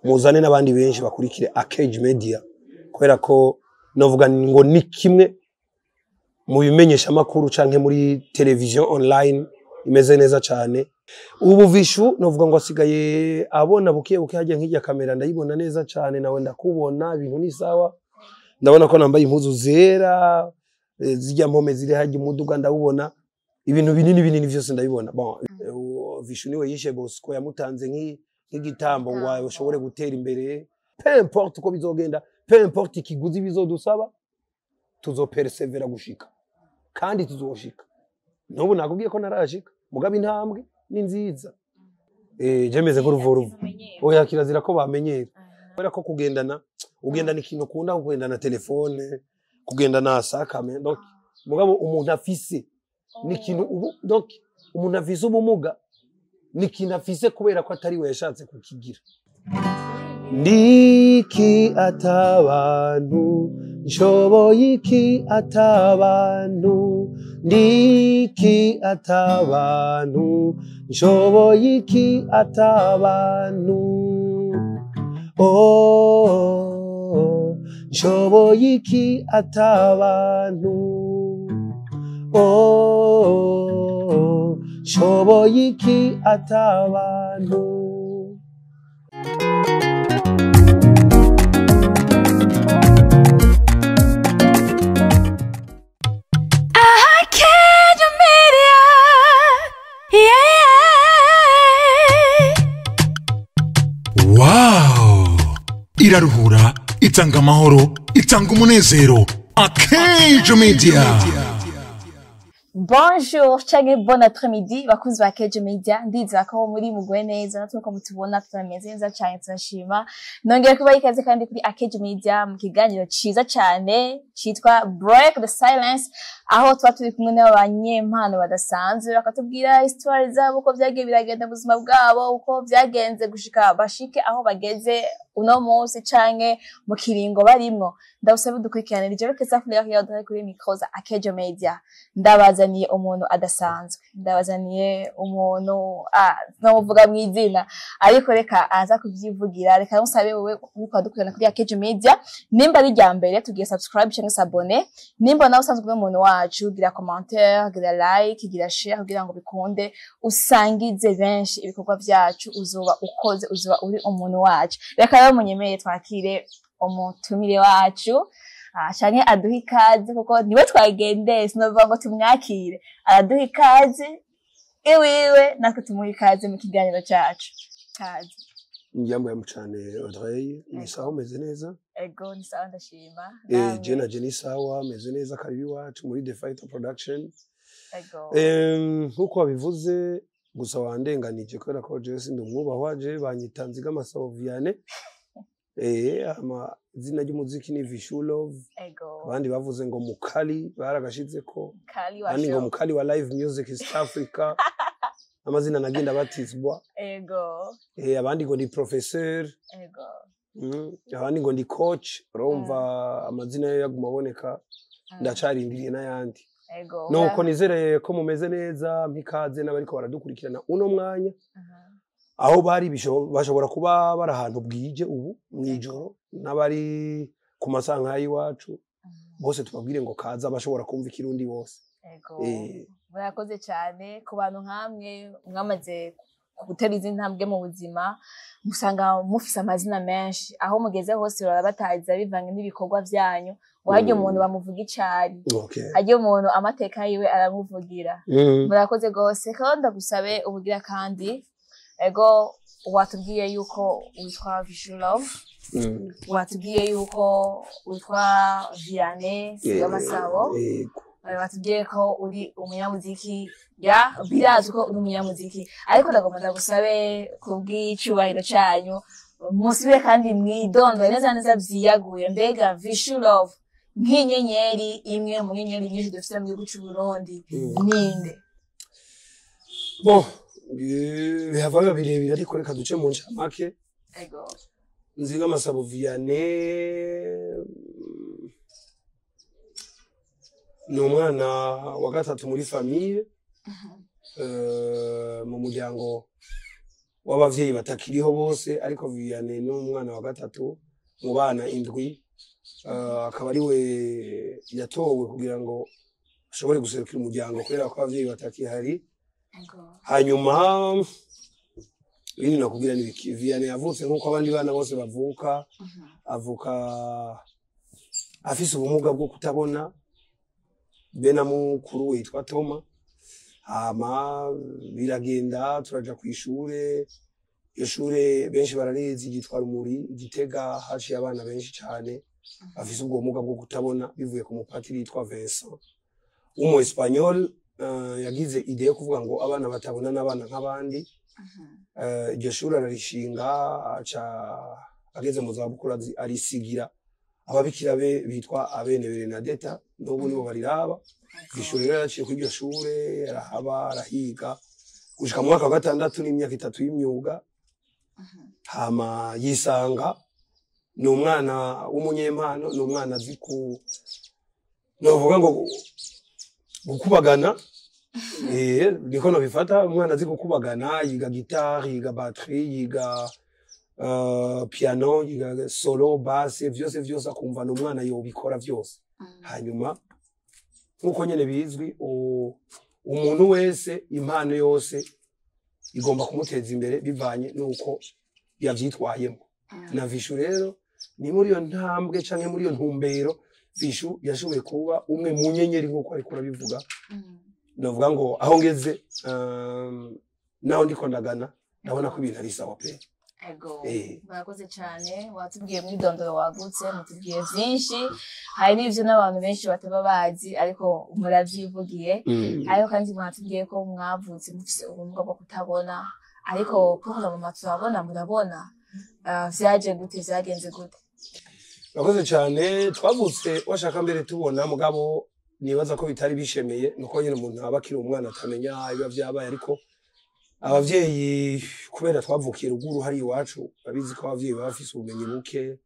muzane n'abandi benshi bakurikire Akage Media kubera ko novuga ngo ni kimwe mu bimenyesha makuru canke muri television online imeze neza cyane. Ubu Vishu novuga ngo asigaye abona bukiye hajya nk'ijya kamera ndayibona neza cyane, nawe ndakubona ibintu ni sawa, ndabona ko nambaye impuzu zera zijya mpome ziri hajya umuduga ndawubona ibintu binini byose ndabibona. Bon Vishu niwe yishe Bosco yamutanze nk'igitambo ngo ashobore gutera imbere, peu importe uko bizogenda, peu importe ikiguzi bizodusaba, tuzopersevera gushika kandi tuzoshika. N'ubu nakubwiye ko narashika mugabe intambwe ni nziza. Jemeze nk'uruvuruvu oya kirazira ko bamenyera kubera ko ugendana ikintu ukunda kugendana telefone, kugendana sakame. Donc mugabo umuntu afise n'ikintu donc umuntu afise ubumuga n'ikintu afise kubera ko atari we yashatse kukigira. Ndiki atabantu nshoboye iki atabantu, ndiki atabantu nshoboye iki atabantu, oh nshoboye iki atabantu, oh nshoboye iki atabantu. Iraruhura, itanga amahoro, itanga umunezero. Akage Media. Bonjour, canke bon après-midi, bakunzi ba Akage Media. Ndizera ko muri mugwe neza, natwe ko mutubona tutameze neza cyane turashima. Nongera kuba ikaze kandi kuri Akage Media mu kiganiro ciza cyane citwa Break the Silence, aho tuba turi kumwe n'abanyempano badasanzwe bakatubwira histoire zabo uko byagiye biragenda mu buzima bwabo, uko byagenze gushika bashike aho bageze uno munsi canke mu kiringo barimwo. Ndabusaba dukurikirane rero keza kuri micro za Akage Media. Ndabazaniye umuntu adasanzwe, ndabazaniye umuntu novuga mu izina ariko reka aza kuvyivugira. Reka musabe wowe uko dukurikirana kuri Akage Media, nimba ari rya mbere tugiye subscribe cyangwa s'abonner, nimba nawe usanzwe umuntu wacu gira commentaire, gira like, gira share kugira ngo bikunde usangize benshi ibikorwa byacu, uzoba ukoze, uzoba uri umuntu wacu. Reka rero munyemeye twakire umutumire wacu canke aduha ikaze kuko niwe twagendeye, sinovuga ngo tumwakire, araduha ikaze iwiwe natwe tumuha ikaze mu kiganiro cyacu. Kaze. Njyambaye mucane Audrey, ni sawa meze neza? Ego ni sawa ndashima. Jena Jenny sawa meze neza, karibi wacu muri The Fighter Production. Ego. Nkuko wabivuze gusa wandenganije kubera ko je sindi umwubahwaje banyitanze Gamasabo Vianney. Izina ry'umuziki ni Vishu Love. Ego. Abandi bavuze ngo Mukali baragashize ko. Kali wa Ani show. ngo Mukali wa Live Music East Africa. Amazina nagenda batizwa. Ego. Abandi ngo ni Professeur. Ego. Abandi ngo ndi coach, urumva amazina yo yaguma aboneka ndacarindiriye n'ayandi. Ego. Nuko nizere ko mumeze neza, mpikaze n'abariko baradukurikirana uno mwanya. Aho bari bashobora kuba bari ahantu bwije ubu mwijoro, n'abari ku masanka y'iwacu bose tubabwire ngo kaza bashobora kumva ikirundi bose. Ego. Murakoze cyane ku bantu nkamwe mwamaze gutera izi ntambwe mu buzima, musanga mufise amazina menshi, aho mugeze hose barabataza bivanye n'ibikorwa byanyu. Wajye umuntu bamuvuga icari, hajye umuntu amateka yiwe aramuvugira. Murakoze gose kandi ndagusabe ubugira kandi ego watubwiye yuko witwa Vishu Love, watubwiye yuko witwa Vianney Gamasabo, watubwiye ko uri umunyamuziki, birazwi ko uri umunyamuziki, ariko ndagomba gusabe kubw'icubahiro cyanyu musubire kandi mwidondore neza vyiyaguye. Mbega Vishu Love nk'inyenyeri imwe mu nyenyeri nyinshi dufite mu gihugu cy'u Burundi ninde? Bon, bihava birebire ariko reka duce mu ncamake. Ego. Nzi Gamasabo Vianney ni umwana wa gatatu muri famille, mu muryango w'abavyeyi batakiriho bose ariko Vianney n'umwana wa gatatu mu bana indwi akaba ari we yatowe kugira ngo ashobore guserukira umuryango kubera ko abavyeyi batakihari. Hanyuma ibindi nakubwira ni biki, Vianney yavutse nk'uko abandi bana bose bavuka, avuka afise ubumuga bwo kutabona, be na mukuru we yitwa Toma. Hama biragenda turaja kw'ishure, iyo shure benshi bararizi yitwa Rumuri Gitega, haciye abana benshi cane afise ubwo bumuga bwo kutabona bivuye ku mupatiri yitwa Vincent umu Espanyol. Yagize ide yo kuvuga ngo abana batabona n'abana nk'abandi. Iryo shure ararishinga, aca ageze mu zabukuru arisigira ababikira be bitwa Abene Bernadetta, n'ubu nibo bariraba. Ishuri rero yaciye kuri iryo shure arahaba arahiga gushika mu mwaka wa 6 n'imyaka 3 y'imyuga. Hama yisanga ni umwana w'umunyempano, ni umwana azi novuga ngo gukubagana, niko nobifata. Umwana azi gukubagana, yiga gitari, yiga batterie, yiga piano, yiga solo, basse, vyose akumva ni umwana yobikora vyose. Hanyuma nkuko nyene bizwi, umuntu wese impano yose igomba kumuteza imbere bivanye nuko yavyitwayemo. Na Vishu rero ni muri iyo ntambwe canke muri iyo ntumbero Vishu yashoboye kuba umwe mu nyenyeri nkuko ariko arabivuga. Navuga ngo aho ngeze naho ndiko ndagana ndabona ko ibintu ari sawa pe. Ego, murakoze cyane, watubwiye mwidondoro wagutse, mutubwiye vyinshi, hari n'ivyo n'abantu benshi bataba bazi ariko muravyivugiye. Ariko kandi mwatubwiye ko mwavutse mufise ubumuga bwo kutabona, ariko kuko mama turabona murabona, vyaje gute, vyagenze gute? Murakoze cyane, twavutse washaka mbere tubona, mugabo nibaza ko bitari bishemeye nuko nyine umuntu aba akiri umwana atamenya ibiba vyabaye. Ariko abavyeyi kubera twavukiye ruguru hari iwacu babizi ko abavyeyi bafise ubumenyi buke,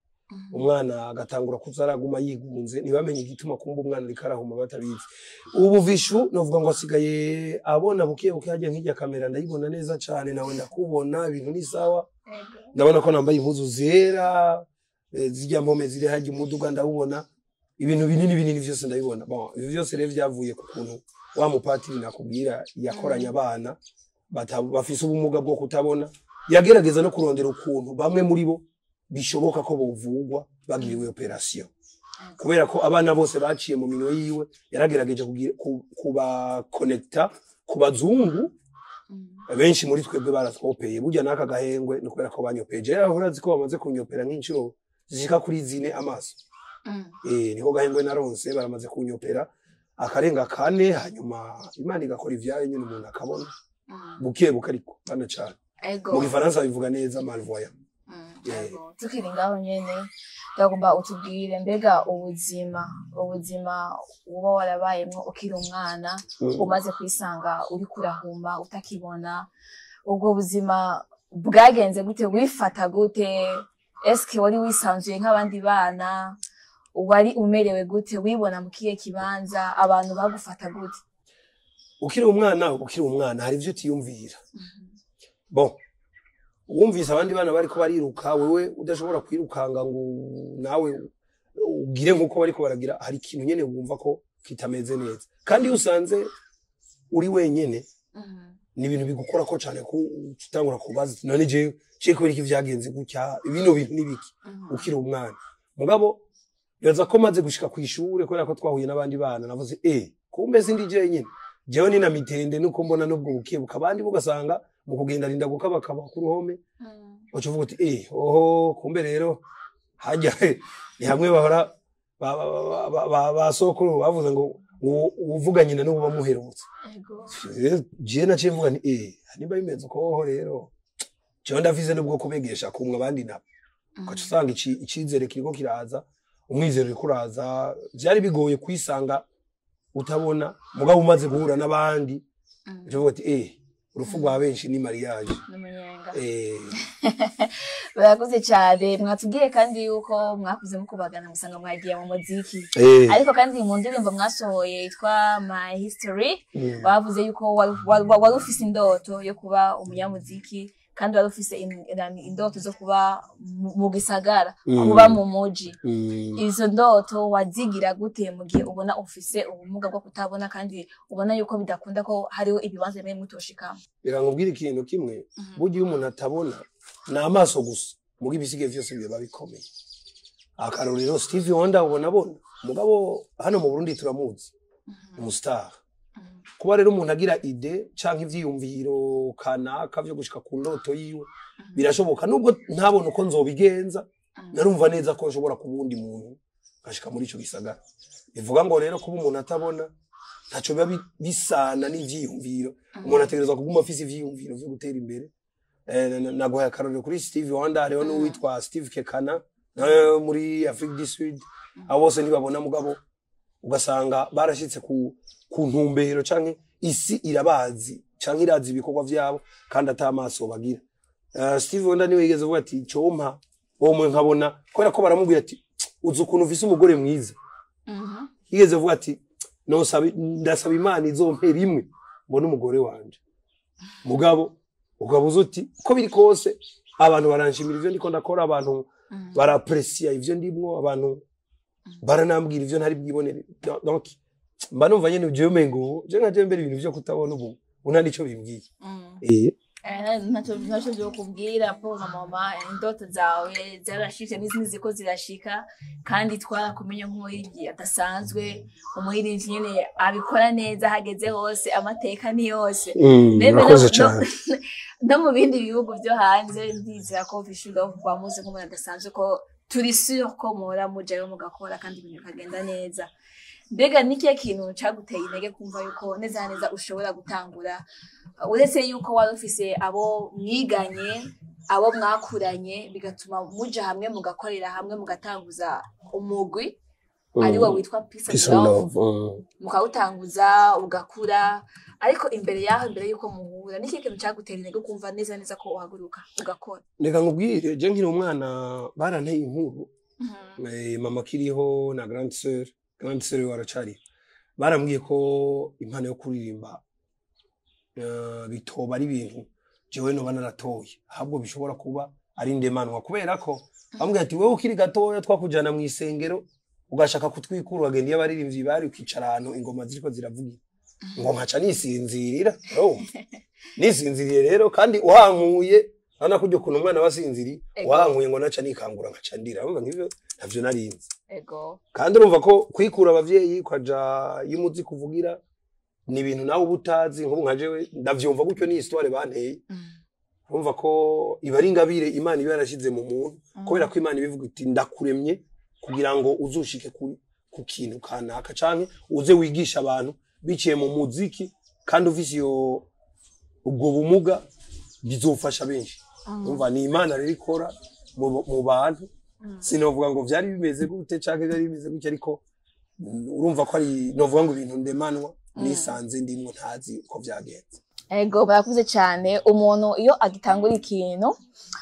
umwana agatangura kuzaraguma yigunze, ntibamenye igituma kumba umwana ariko arahuma batabizi. Ubu Vishu novuga ngo asigaye abona buke haje nk'ijya kamera ndayibona neza cyane, nawe ndakubona ibintu ni sawa. Ndabona ko nambaye impuzu zera, zijya mpome ziri haje umuduga ndabona, ibintu binini vyose ndabibona. Bon, ivyo vyose rero vyavuye ku kuntu wa mupatiri nakubwira yakoranya abana bafise ubumuga bwo kutabona, yagerageza no kurondera ukuntu bamwe muri bo bishoboka ko bovugwa bagiriwe operation. Kubera ko abana bose baciye mu minwe yiwe, yaragerageje kuba connecta ku bazungu. Benshi muri twebwe baratwopeye, burya naka gahengwe no kubera ko banyopeje. Urazi ko bamaze kunyopera nk'inshuro zishika kuri 4 amaso. Niko gahengwe naronse, baramaze kunyopera akarenga 4, hanyuma Imana igakora ivyayo nyine umuntu akabona buke ariko bana cyane. Mu Gifaransa bivuga neza malvoyant. Tukiri ngaho nyene ndagomba utubwire mbega ubuzima uba warabayemwo ukiri umwana, umaze kwisanga uri kurahuma utakibona, ubwo buzima bwagenze gute, wifata gute? Eske wari wisanzuye nk'abandi bana, wari umerewe gute, wibona mu kiye kibanza, abantu bagufata gute? Ukiri umwana hari ivyo utiyumvira. Bon, wumvise abandi bana bariko bariruka, wewe udashobora kwirukanga ngo nawe ugire nkuko bariko baragira, hari ikintu nyene wumva ko kitameze neza. Kandi usanze uri wenyene ni ibintu bigukora ko cyane ko utangura kubaza none je kubera iki vyagenze gutya, ibintu nibiki ukiri umwana. Mugabo yaza ko maze gushika kw'ishure kubera ko twahuye n'abandi bana, navuze kumbe sindi je nyene, jewe ni na mitende nuko mbona nubwo bukebuka, abandi bugasanga mu kugenda rinda gukabakaba ku ruhome. Ucuvuga uti kumbe rero hajya ni hamwe bahora basokuru bavuze ngo uvuganye na n'ubu bamuherutse. Je naciye mvuga ni niba bimeze uko rero cyo ndavize nubwo kubegesha kumwe abandi nabo, ukaca usanga icizere kiriko kiraza, umwizero uriko uraza. Vyari bigoye kwisanga utabona, mugabo umaze guhura n'abandi ucuvuga uti urufu rwa benshi ni mariage n'umunyenga. Barakoze cyane, mwatubwiye kandi yuko mwakuze mukubagana musanga mwagiye mu muziki, ariko kandi mu ndirimbo mwasohoye yitwa My History bavuze yuko wari ufise indoto yo kuba umunyamuziki, kandi wari ufise indoto zo kuba mu gisagara kuba mu muji izo ndoto wazigira gute mu gihe ubona ufise ubumuga bwo kutabona kandi ubona yuko bidakunda ko hariho ibibanza bimwe mutoshikamo reka nkubwire ikintu kimwe burya iyo umuntu atabona ni amaso gusa mugi ibisigaye vyose biba bikomeye akarorero Steve Wonder ubona mugabo hano mu Burundi turamuzi umustar kuba rero umuntu agira ide canke ivyiyumviro kanaka vyo gushika ku ndoto yiwe birashoboka nubwo ntabona uko nzobigenza narumva neza ko nshobora kubundi muntu gashika muri ico gisagara bivuga ngo rero kuba umuntu atabona ntaco biba bisana n'ivyiyumviro umuntu ategerezwa kuguma afise ivyiyumviro vyo gutera imbere nagoya akarorero kuri Steve Wonder hariho n'uwitwa Steve Kekana muri Afrique du Sud abo bose ntibabona mugabo ugasanga barashitse ku ntumbero canke isi irabazi canke irazi ibikorwa vyabo kandi atamaso bagira Steve Wonder niwe yigeze avuga ati compa omwe nkabona kubera ko baramubwira ati uzi ukuntu ufise umugore mwiza yigeze avuga ati ndasaba Imana izompera imwe mbona umugore wanje mugabo ukabuza uti ko biri kose abantu baranshimira ivyo ndiko ndakora abantu barapreciate ivyo ndimwo abantu baranambwira ivyo ntari bwibonere donc mba numva nyene uje umengo je nkaje mbere ibintu vyo kutabona ubu una nico bimbwiye nacho byo kubwira po na mama indoto zawe zarashitse n'izindi ziko zirashika kandi twarakumenya nk'umuhigi adasanzwe umuhigi nyene abikora neza hageze hose amateka ni yose no mu bindi bihugu byo hanze ndizera ko vishuga bamuze nk'umuntu adasanzwe ko turi sûr ko mura mujayo mugakora kandi ibintu kagenda neza mbega nikiye kintu caguteye intege kumva yuko neza neza ushobora gutangura uretse yuko wari ufise abo mwiganye abo mwakuranye bigatuma muja hamwe mugakorera hamwe mugatanguza umugwi ari wo witwa Peace and Love mukawutanguza ugakura ariko imbere yaho imbere yuko muhura nikiye kintu caguteye intege kumva neza neza ko uhaguruka ugakora reka nkubwire je nkiri umwana baranteye inkuru mama kiriho na grande sœur waracari barambwiye ko impano yo kuririmba bitoba ari ibintu jewe no banaratoye ahubwo bishobora kuba ari ndemanwa kubera ko bambwiye ati wewe ukiri gatoya twakujana mu isengero ugashaka kutwikura agenda y'abaririmbyi bari ukicara ahantu ingoma ziriko ziravugira ngo nkaca nisinzirira nisinziriye rero kandi uhankuye ana kujyo kuno umwana wasinziri uhankuye ngo naca nikangura nkaca ndira urumva nk'ivyo ntavyo narinzi kandi urumva ko kwikura abavyeyi kwaja y'umuzi kuvugira ni ibintu nawe ubutazi nk'ubu nkajewe ndavyumva gutyo ni histoire banteye urumva ko iba ari ingabire Imana iba yarashize mu muntu kubera ko Imana ibivuga iti ndakuremye kugira ngo uzushike ku kintu kanaka canke uze wigisha abantu biciye mu muziki kandi ufise ubwo bumuga bizofasha benshi urumva ni Imana rero ikora mu bantu sinovuga ngo vyari bimeze gute canke byari bimeze gute ariko urumva ko ari novuga ngo ibintu ndemanwa nisanze ndimwo ntazi uko vyagenze ego barakuze cyane umuntu iyo agitangura ikintu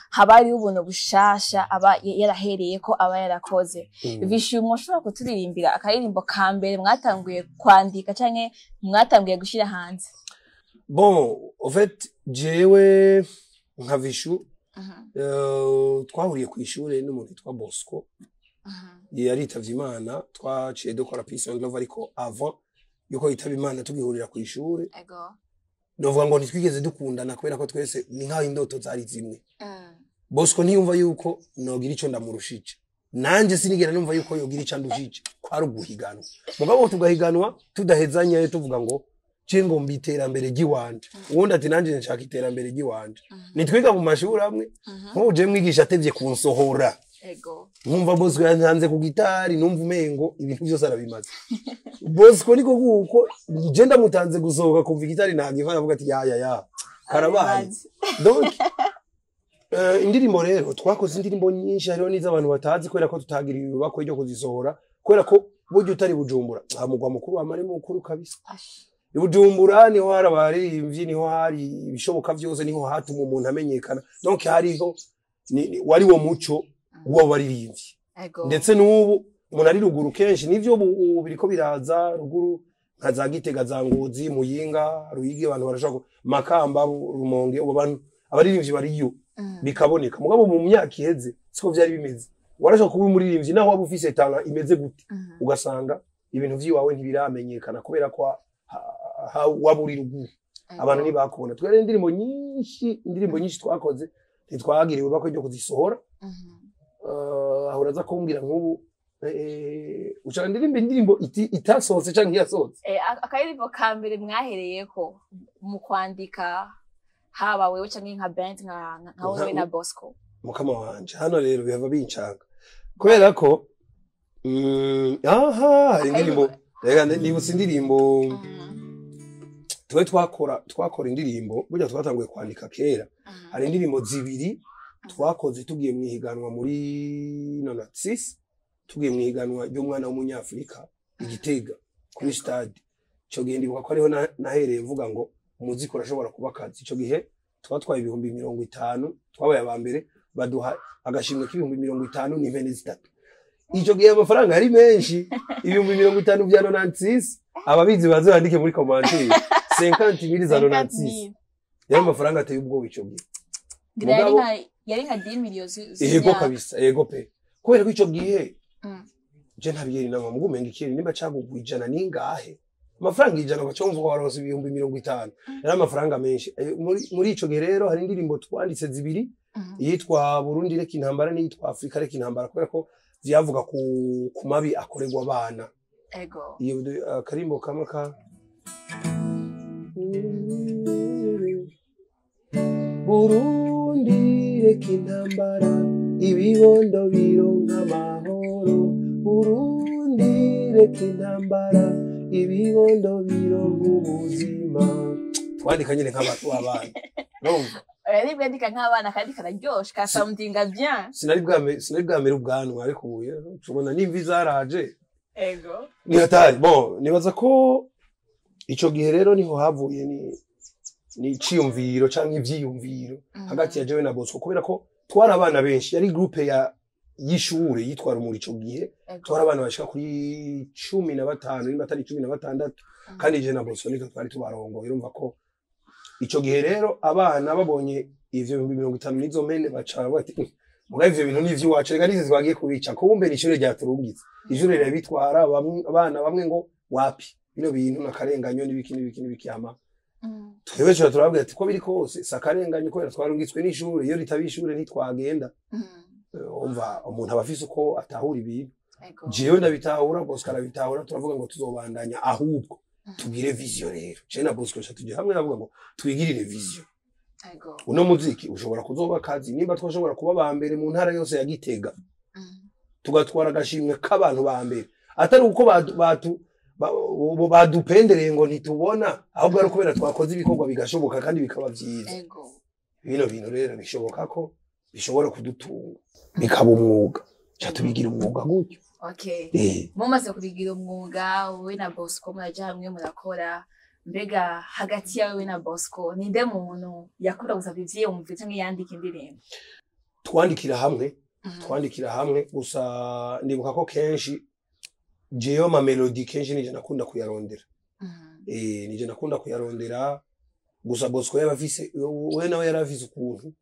haba ari ubuntu bushasha aba yarahereye ko aba yarakoze bishimwe ushobora kuturirimbira akaririmbo ka mbere mwatanguye kwandika canke mwatanguye gushira hanze bon en fait jewe nka Vishu twahuriye ku ishure n'umuntu witwa Bosco yaritavye Imana twaciye dukora Peace and Love ariko avant yuko yitaba Imana tugihurira ku ishure novuga ngo ntitwigeze dukundana kubera ko twese ni nkaho indoto zari zimwe Bosco ntiyumva yuko nogira ico ndamurushije nanje sinigera numva yuko yogira ico ndushije kwari uguhiganwa mugabo tugahiganwa tudahezanya tuvuga ngo cengo mbiterambere giwanje ubundi ati nanje nshaka iterambere giwanje nitwiga mu mashuri amwe nkuje mwigisha atevye kunsohora nkumva Bosco yanze ku gitari numva umengo ibintu byose arabimaze Bosco niko guko je ndamutanze gusohoka kumva gitari ntagiva avuga ati ya karabaye donc indirimbo rero twakoze indirimbo nyinshi hariho niza abantu batazi kubera ko tutagira ibibako ryo kuzisohora kubera ko buryo utari Bujumbura amugwa mukuru amare mukuru kabisa Bujumbura niho harabari imvyi niho hari ibishoboka byose niho hatuma umuntu amenyekana donc hariho wari wo muco uwo baririmbyi ndetse n'ubu umuntu ari ruguru kenshi nivyo biriko biraza ruguru nkaza Gitega za Ngozi Muyinga Ruyigi abantu barashaka Makamba Rumonge abo bantu abaririmbyi bariyo bikaboneka mugabo mu myaka iheze siko vyari bimeze warashaka kuba umuririmbyi naho waba ufise talent imeze gute ugasanga ibintu vyiwawe ntibiramenyekana kubera ko waburi ruguru abantu ntibakubona twere indirimbo nyinshi twakoze ntitwagiriwe bako ryo kuzisohora ahuraza kumbwira nk'ubu ushaka indirimbo itasohotse canke yasohotse akaririmbo ka mbere mwahereyeko mu kwandika haba wewe canke nka band nka wowe na Bosco mukama wanje hano rero bihava bincanga kubera ko hari indirimbo rega nibutse indirimbo twakora indirimbo burya twatanguye kwandika kera hari indirimbo zibiri twakoze tugiye mwihiganwa muri 96 tugiye mwihiganwa ry'umwana w'umunyafrika igitega kuri stade cyo gihe ndibuka ko ariho nahereye mvuga ngo umuziki urashobora kuba akazi ico gihe twatwaye ibihumbi 50 twabaye abambere baduha agashimwe k'ibihumbi 50 n'impene zitatu ico gihe amafaranga ari menshi ibihumbi 50 bya 96 ababizi bazandike muri commentaire 50,000 za 96 yari amafaranga ateye ubwoba ico gihe yari nka 10 millions yego kabisa yego pe kubera ko ico gihe je ntabiyeri namwe mugumenga ikiri nimba cagugwa ijana ningahe amafaranga ijana bacomvuga waronse ibihumbi 50 yari amafaranga menshi muri ico gihe rero hari indirimbo twanditse zibiri yitwa Burundi reka intambara n'iyitwa Afrika reka intambara kubera ko ziyavuga ku mabi akorerwa abana ego iyo karimbo kamwe ka Burundi reka intambara ibibondo bironka amahoro Burundi reka intambara ibibondo bironka ubuzima twandika nyine nk'abantu b'abana urumva ari bwandika nk'abana kandi kararyoshe ka sounding bien sinari bwamera ubwanwa ariko ubuye tubona n'imvi zaraje ego ni hatari bon nibaza ko ico gihe rero niho havuye ni ciyumviro canke ivyiyumviro hagati ya jewe na Bosco kubera ko twari abana benshi yari groupe y'ishure yitwara muri ico gihe twari abana bashika kuri 15 nimba atari 16 kandi je na Bosco niko twari tubarongoye urumva ko ico gihe rero abana babonye ivyo 50 nizo mene bacara bati muga ivyo bintu nivyo wacu rega nizi twagiye kubica kumbe n'ishure ryaturungitse ishure rya bitwara abana bamwe ngo wapi bino bintu nakarenganyo n'ibiki ama twebwe turababwira ati ko biri kose sakarenganyo ko twarungitswe n'ishure iyo ritabishure ntitwagenda umva umuntu abafise uko atahura ibintu jewe ndabitahura Bosco arabitahura turavuga ngo tuzobandanya ahubwo tugire vision rero je na Bosco tujye hamwe navuga ngo twigirire vision uno muziki ushobora kuzoba kazi nimba twashobora kuba bambere mu ntara yose ya Gitega tugatwara agashimwe k'abantu bambere atari uko badupendereye ngo ntitubona ahubwo ari kubera twakoze ibikorwa bigashoboka kandi bikaba byiza bino bintu rero bishoboka ko bishobora kudutunga bikaba umwuga cyatubigira umwuga gutyo okay mumaze kubigira umwuga wowe na Bosco muraja hamwe murakora mbega hagati yawe na Bosco ninde muntu yakunda gusaba ivyiyumviro canke yandika indirimbo twandikira hamwe gusa ndibuka ko kenshi jeyo ma melody kenshi nije nakunda kuyarondera nije nakunda kuyarondera gusa Bosco yabafise we nawe yaravise ukuntu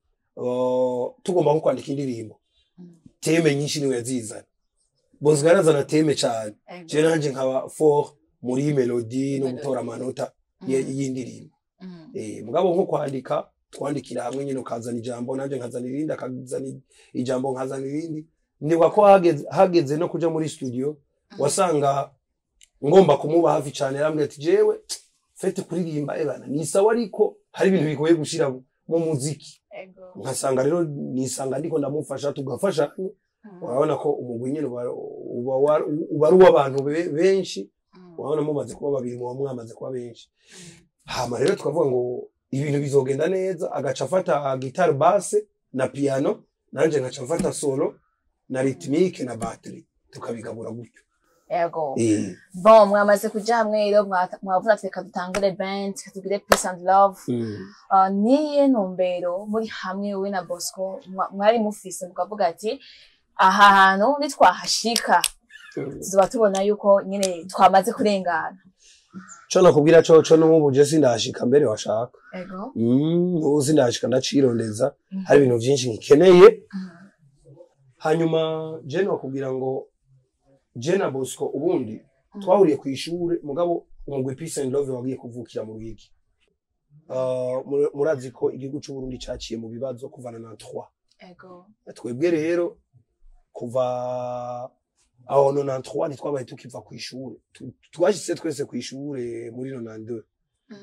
tugomba nko kwandika indirimbo teme nyinshi niwe yazizana Bosco yarazana teme cyane je nanje nkaba for muri melody no gutora amanota y'indirimbo mugabo nko kwandika twandikira hamwe nyine ukazana ijambo nanje nkazana irindi akazana ijambo nkazana irindi ndibuka ko hageze no kuja muri studio wasanga ngomba kumuba hafi cyane yarambwiye ati jewe fete kuririmba ebana ni sawa ariko hari ibintu bigoye gushira mu muziki nkasanga rero nisanga ndiko ndamufasha tugafasha urabona ko umugwi nyine uba ari uw'abantu benshi urabona mumaze kuba babiri mu mwamaze kuba benshi hama rero tukavuga ngo ibintu bizogenda neza agaca afata guitar bass na piano nanje ngaca afata solo na rhythmique na battery tukabigabura gutyo ego bon mwamaze kuja hamwe rero mwavuze ati reka dutangure band tugire peace and love niye ntumbero muri hamwe we na Bosco mwari mufise mukavuga ati aha hantu nitwahashika tuzoba tubona yuko nyine twamaze kurengana co nakubwira coco n'ubu je sindashika mbere washaka ego n'ubu sindashika ndacirondeza hari ibintu vyinshi nkikeneye hanyuma je nakubwira ngo je na Bosco ubundi twahuriye ku ishure mugabo umugwi Peace and Love wagiye kuvukira mu Ruyigi murazi ko igihugu cy'u Burundi caciye mu bibazo kuvana na 3 ego twebwe rero kuva aho 93 ntitwabaye tukiva ku ishure twashitse twese ku ishure muri 92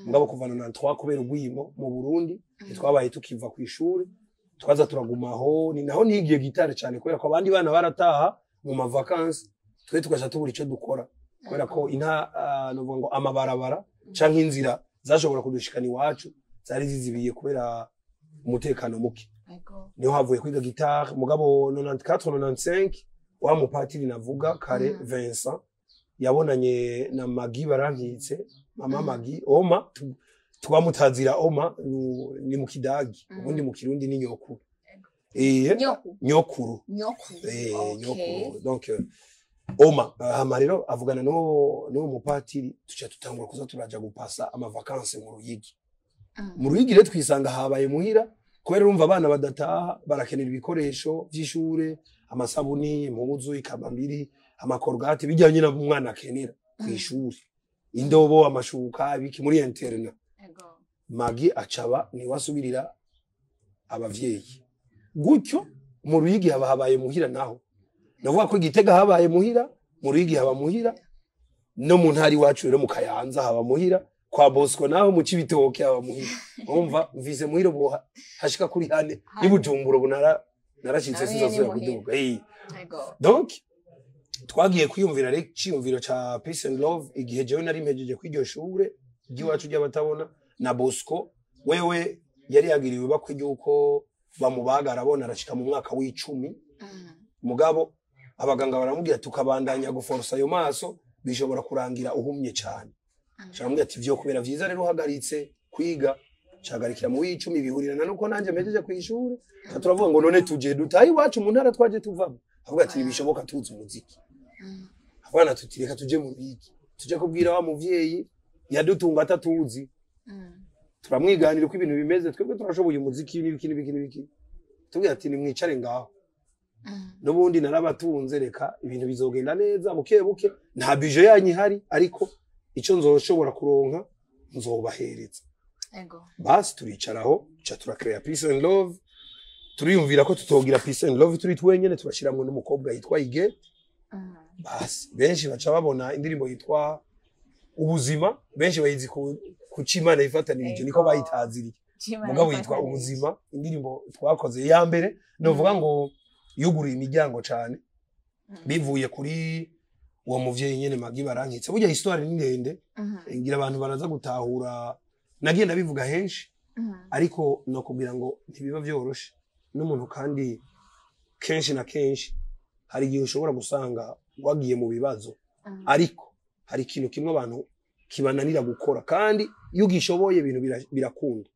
mugabo kuva 93 kubera ugwimo mu Burundi ntitwabaye tukiva ku ishure twaza turagumaho ni naho nigiye gitare cyane kubera ko abandi bana barataha mu ma vacances twe tukaja tubura ico dukora kubera ko novuga ngo amabarabara canke inzira zashobora kudushikana iwacu zari zizibiye kubera umutekano muke niho havuye kwiga gitare mugabo 94 95 wa mupatiri navuga kare Vincent yabonanye na Magi barankitse mama Magi Oma twamutazira Oma ni mu Kidagi ubundi mu Kirundi ni nyokuru nyokuru nyokuru donc Oma amarero avugana no mupatiri tuca tutangura kuza turaja gupasa ama vacances mu Ruyigi mu Ruyigi rero twisanga habaye muhira kubera urumva abana badataha barakenera ibikoresho by'ishure amasabuni impuzu ikambambiri amakorgate bijyanye na umwana akenera ku ishuri indobo amashuka biki muri interna Magi acaba ni wasubirira abavyeyi gutyo mu Ruyigi habaye muhira naho navuga ko Gitega habaye muhira mu Ruyigi haba muhira no mu ntari wacu rero mu Kayanza haba muhira kwa Bosco naho mu Cibitoke haba muhira umva mvise muhira bo hashika kuri hane ibujumbura bunara narashitse sizasubira kuduga donc twagiye kwiyumvira rek ciyumviro ca Peace and Love igihe jewe nari mpejeje kwiryo shure giwacu ry'abatabona na Bosco wewe yari yagiriwe bakwe yuko bamubagara abona arashika mu mwaka w'10 mugabo abaganga baramubwira tukabandanya guforsa ayo maso bishobora kurangira uhumye cyane cyamubwira ati vyo kubera vyiza rero uhagaritse kwiga cagarikira mu w'10 bihurirana nuko nanje mejeje kwishura turavuga ngo none tuje dutayi wacu mu ntara twaje tuvamo avuga ati bishoboka tuzi umuziki abana tutireka tuje mu Ruyigi tuje kubwira wa muvyeyi yadutunga atatuzi turamwiganira ko ibintu bimeze twebwe turashoboye umuziki n'ibiki tubwira ati nimwicare ngaho nubundi narabatunze reka ibintu bizogenda neza buke buke nta budget yanyu hari ariko ico nzoshobora kuronka nzobahereza basi turicaraho cha turakrea Peace and Love turiyumvira ko tutogira Peace and Love turi twenyene turashiramwe n'umukobwa yitwa Ige basi benshi baca babona indirimbo yitwa ubuzima benshi bayizi ku Cimana ifatanirije niko bayitaziriye mugabo yitwa ubuzima indirimbo twakoze ya mbere novuga ngo yuguriye imiryango cyane bivuye kuri uwo muvyeyi nyene Magi barankitse burya histoire ni ndende ngira abantu baraza gutahura nagiye ndabivuga henshi ariko no kubwira ngo ntibiba byoroshe n'umuntu kandi kenshi na kenshi hari igihe ushobora gusanga wagiye mu bibazo ariko hari ikintu kimwe abantu kibananira gukora kandi iyo ugishoboye ibintu birakunda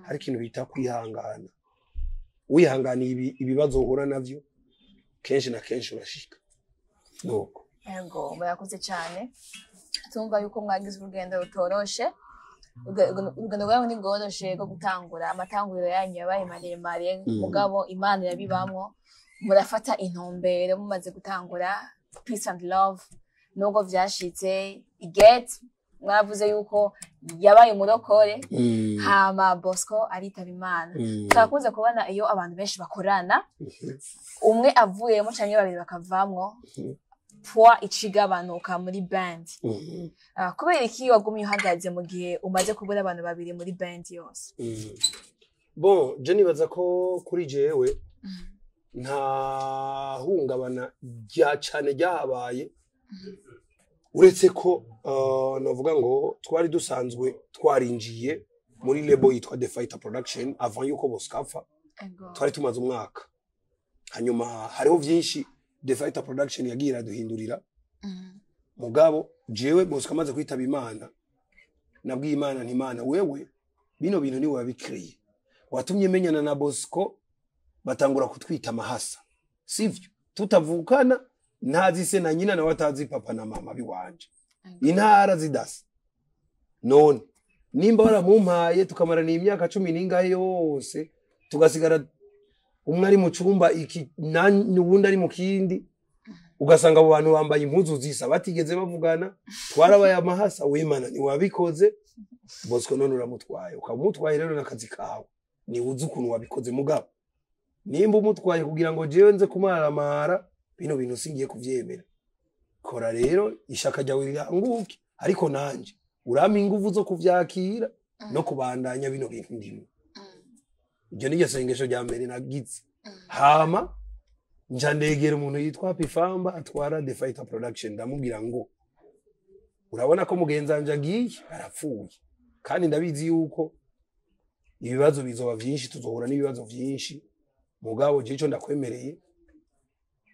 hari ikintu bita kwihangana wihanganiye ibibazo uhura navyo kenshi na kenshi urashika nuko ego murakoze cyane tumva yuko mwagize urugendo rutoroshe urugendo rwawe ni rworoshe rwo gutangura amatanguriro yanyu yabaye maremare mugabo Imana yabibamwo murafata intumbero mumaze gutangura Peace and Love nubwo vyashitse Iget mwavuze yuko yabaye umurokore hama Bosco aritaba Imana twakunze kubona iyo abantu benshi bakorana umwe avuyemo canke babiri bakavamwo poa icigabanuka muri band kubera iki wagumye uhagaze mu gihe umaze kubura abantu babiri muri band yose bon je nibaza ko kuri jewe nta hungabana rya cyane ryahabaye uretse ko novuga ngo twari dusanzwe twarinjiye muri label yitwa The Fighter Production avant yuko Boscafa twari tumaze umwaka hanyuma hariho vyinshi The Fighter Production yagira duhindurira mugabo jewe Bosco amaze kwitaba Imana nabwiye Imana nti Imana wewe bino bintu ni wabikriye watumye menyana na Bosco batangura kutwita mahasa sivyo tutavukana ntazi se na nyina na watazi papa na mama biwanje intara zidasa none nimba waramumpaye tukamarana imyaka 10 n'ingahe yose tugasigara umwe ari mu cyumba iki n'ubundi ari mu kindi ugasanga abo bantu bambaye impuzu zisa batigeze bavugana twarabaye amahasa wemana ni wabikoze Bosco none uramutwaye ukamutwaye rero nakazi kawe ni uzi ukuntu wabikoze mugabo nimba umutwaye kugira ngo jewe nze kumaramara bino bintu singiye kuvyemera kora rero ishaka ryawe riranguke ariko nanje urama inguvu zo kuvyakira no kubandanya bino bintu ndimo ibyo ni sengesho rya mbere nagize hama nja ndegera umuntu yitwa Pifamba atwara The Fighter Production ndamubwira ngo urabona ko mugenzanje agiye arapfuye kandi ndabizi yuko ibibazo bizoba byinshi tuzohura n'ibibazo byinshi mugabo je cyo ndakwemereye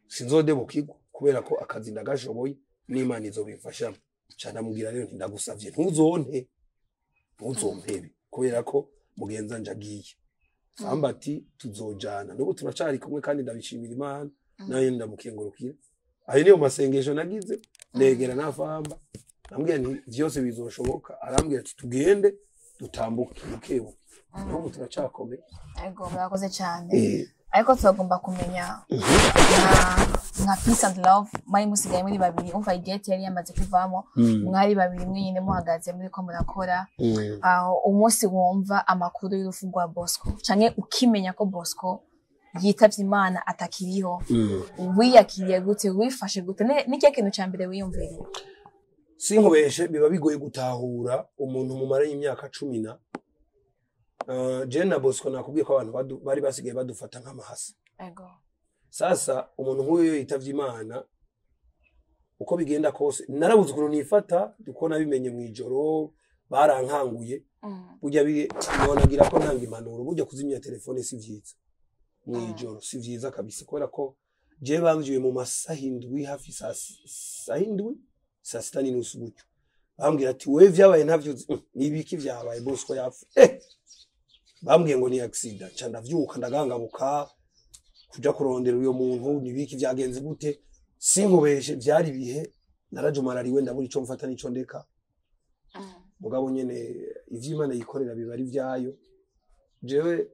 sinzodebukirwa kubera ko akazi ndagashoboye n'Imana izobimfasha cyane amubwira rero ndagusavye ntuzompebe kubera ko mugenzanje agiye Famba ati tuzojana nuko turacari kumwe kandi ndabishimira Imana nayo ndamukengurukira ayo niyo masengesho nagize negera na Famba ambwira nti byose bizoshoboka arambwira ati tugende dutambuke ukebo nuko turacakomeye ego murakoze cyane ariko tugomba kumenya nka Peace and Love mai musigaye muri babiri umva igete yari yamaze kuvamo mwari babiri mwenyine muhagaze muri ko murakora umunsi wumva amakuru y'urufu rwa Bosco canke ukimenya ko Bosco yitavye Imana atakiriho wiyakiriye gute wifashe gute n'icyo kintu ca mbere wiyumviriye sinkubeshe biba bigoye gutahura umuntu mumaranye imyaka 10 je na Bosco nakubwiye ko abantu bari basigaye badufata nk'amahasa ego sasa umuntu nk'uyo yitavye Imana uko bigenda kose narabuze ukuntu nifata dukona bimenye mwijoro barankanguye burya bibonagira ko ntanga impanuro burya kuzimya telefone si vyiza mwijoro si vyiza kabisa kubera ko je bangiwe mu masahindwi hafi sahindwi saa 6:30 gutyo bambwira ati we vyabaye ntavyo nibiki vyabaye Bosco yapfu bambwiye ngo ni accident ca ndavyuka ndagangabuka kuja kurondera uyo muntu nibiki vyagenze gute sinkubeshe byari bihe narajumarariwe ndaburi ico mfata nico ndeka mugabo nyene ivy'Imana yikorera biba ari vyayo jewe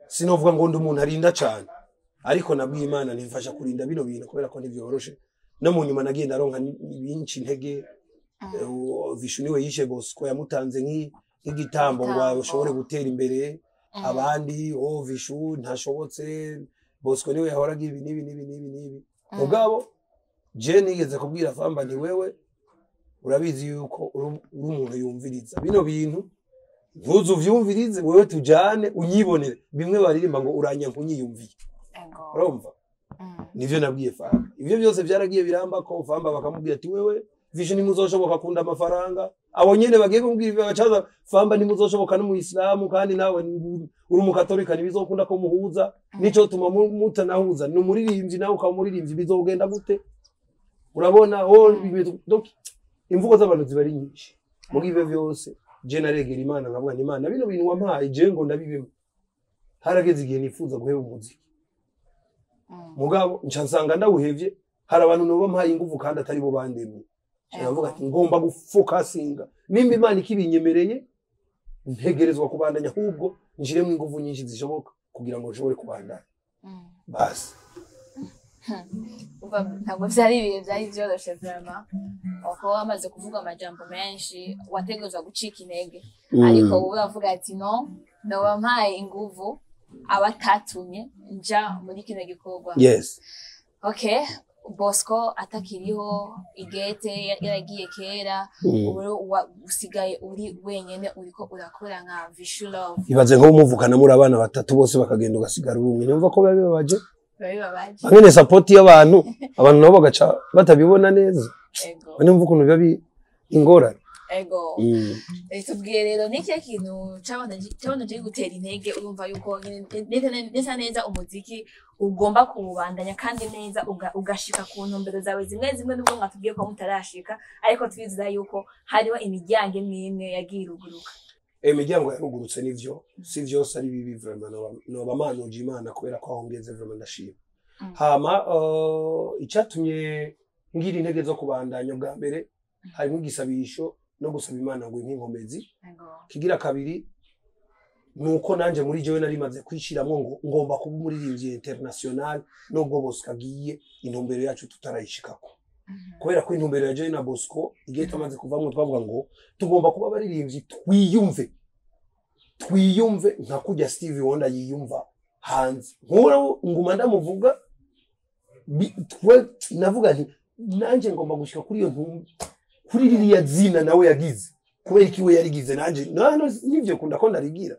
sinovuga ngo ndi umuntu arinda cyane ariko nabwiye Imana nimfasha kurinda bino bintu kubera ko ntivyoroshe no mu nyuma nagiye ndaronka ibinci intege Vishu niwe yishe Bosco yamutanze nk'igitambo ngo ashobore gutera imbere abandi Vishu ntashobotse Bosco niwe yahoraga ibi nibi mugabo je nigeze kubwira Famba ni wewe urabizi yuko uri umuntu yumviriza bino bintu ntuzu vyumvirize wewe tujane unyibonere bimwe baririmba ngo uranya nkunyiyumviye urumva nivyo nabwiye Famba ivyo byose byaragiye biramba ko Famba bakamubwira ati wewe Vishu nimuzoshoboka kunda amafaranga abo nyene bagiye kumbwira ibyo bacaza Famba nimuzoshoboka no mu Islamu kandi nawe uri mu Katolika nibizokunda ko muhuza nico tuma mutanahuza ni umuririmbyi nawe ukamuririmbyi bizogenda gute urabona donc imvugo z'abantu zibari nyinshi mu gihe byose je naregera Imana nkavuga ni Imana bino bintu wampaye je ngo ndabibemo harageze igihe nifuza guheba umuziki mugabo nsanga ndawuhevye hari abantu no bampaye ingufu kandi atari bo bandemye ndavuga ati ngomba gufocusinga nimba Imana ikibinyemereye ntegerezwa kubandanya ahubwo njiremo ingufu nyinshi zishoboka kugira ngo nshobore kubandanya basi ntabwo byari ibihe byari byoroshe vraiment uko wamaze kuvuga amajambo menshi wategerezwa gucika intege ariko wowe uravuga ati no wampaye ingufu abatatumye nja muri kino gikorwa yes okay Bosco atakiriho igete yaragiye kera ubu usigaye uri wenyene uriko urakora nka Vishu Love ibaze nko muvukana muri abana batatu bose bakagenda ugasigara umwe numva ko babibabaje bamwe support y'abantu abantu nabo bagaca batabibona neza numva ukuntu biba ingorane ego tubwiye rero niki kintu cyabana je gutera intege urumva yuko neza umuziki ugomba kubandanya kandi neza ugashika ku ntumbero zawe zimwe nubwo mwatubwiye ko mutarashika ariko twizera yuko hariho imiryango imwe yagiye iruguruka imiryango yarugurutse nivyo si vyose ari bibi vraiment no bamanuje Imana kubera ko ahongeze vraiment ndashima hama icatumye ngira intege zo kubandanya bwa mbere hari nk'igisabisho no gusaba Imana ngo inkomezi. Ego. Kigira kabiri nuko nanje muri jewe nari maze kwishiramwo ngo ngomba kuba umuririmbyi international nubwo Bosco agiye intumbero yacu tutarayishikako. Kubera ko intumbero ya jewe na Bosco igihe tumaze kuvamwe twavuga ngo tugomba kuba abaririmbyi twiyumve nka kujya Stevie Wonder yiyumva hanze. Nkuru nguma ndamuvuga navuga nti nanje ngomba gushika kuri iyo kuri ririya zina nawe yagize kubera ikiwe yarigize nanje nivyo kunda ko ndarigira.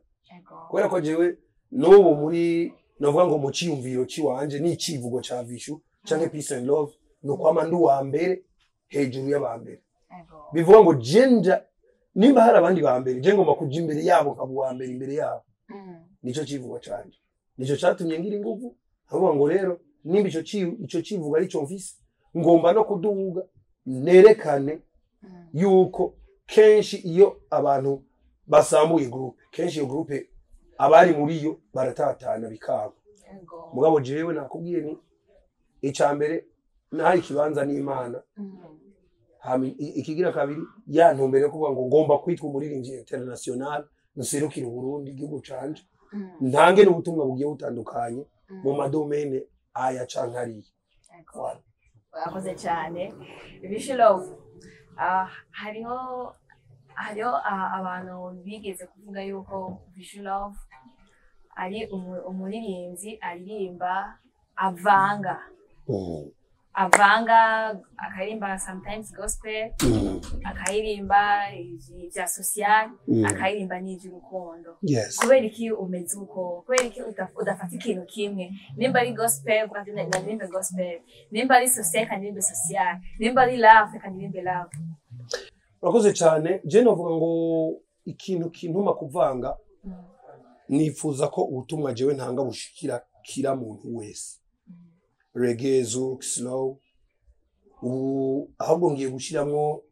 Kubera ko jewe n'ubu muri navuga ngo mu ciyumviro ciwanje ni icivugo ca Vishu canke Peace and Love no kwama ndu wa mbere hejuru y'abambere. Bivuga ngo jenja nimba hari abandi ba mbere je ngomba kuja imbere yabo kabu wa mbere imbere yabo. Nico civugo canje. Nico catumye ngira inguvu. Avuga ngo rero nimba ico civugo ari cyo mvise ngomba no kuduga nerekane yuko kenshi iyo abantu basambuye groupe kenshi iyo groupe abari muri yo baratatana bikaba. Mugabo jewe nakubwiye ni icambere nahaye ikibanza n'Imana. Ikigira kabiri ya ntumbere yo kuvuga ngo ngomba kwitwa umuririmbyi international nserukira Burundi igihugu canje. Ntange n'ubutumwa bugiye butandukanye mu madomene aya cankari. Wakoze cyane. Vishu Love hariho abantu bigeze kuvuga yuko Vishu Love ari umuririmbyi aririmba avanga akaririmba sometimes gospel akaririmba ibya social akaririmba n'iby'urukundo. Kubera iki umeze uko? Kubera iki udafata ikintu kimwe? Nimba ari gospel ukaririmba gospel, nimba ari social ukaririmba social, nimba ari love ukaririmba love. Urakoze cyane. Je novuga ngo ikintu kintuma kuvanga nifuza ko ubutumwa jewe ntanga bushikira kira muntu wese. Reggae, zouk, slow. Ahubwo ngiye gushiramwo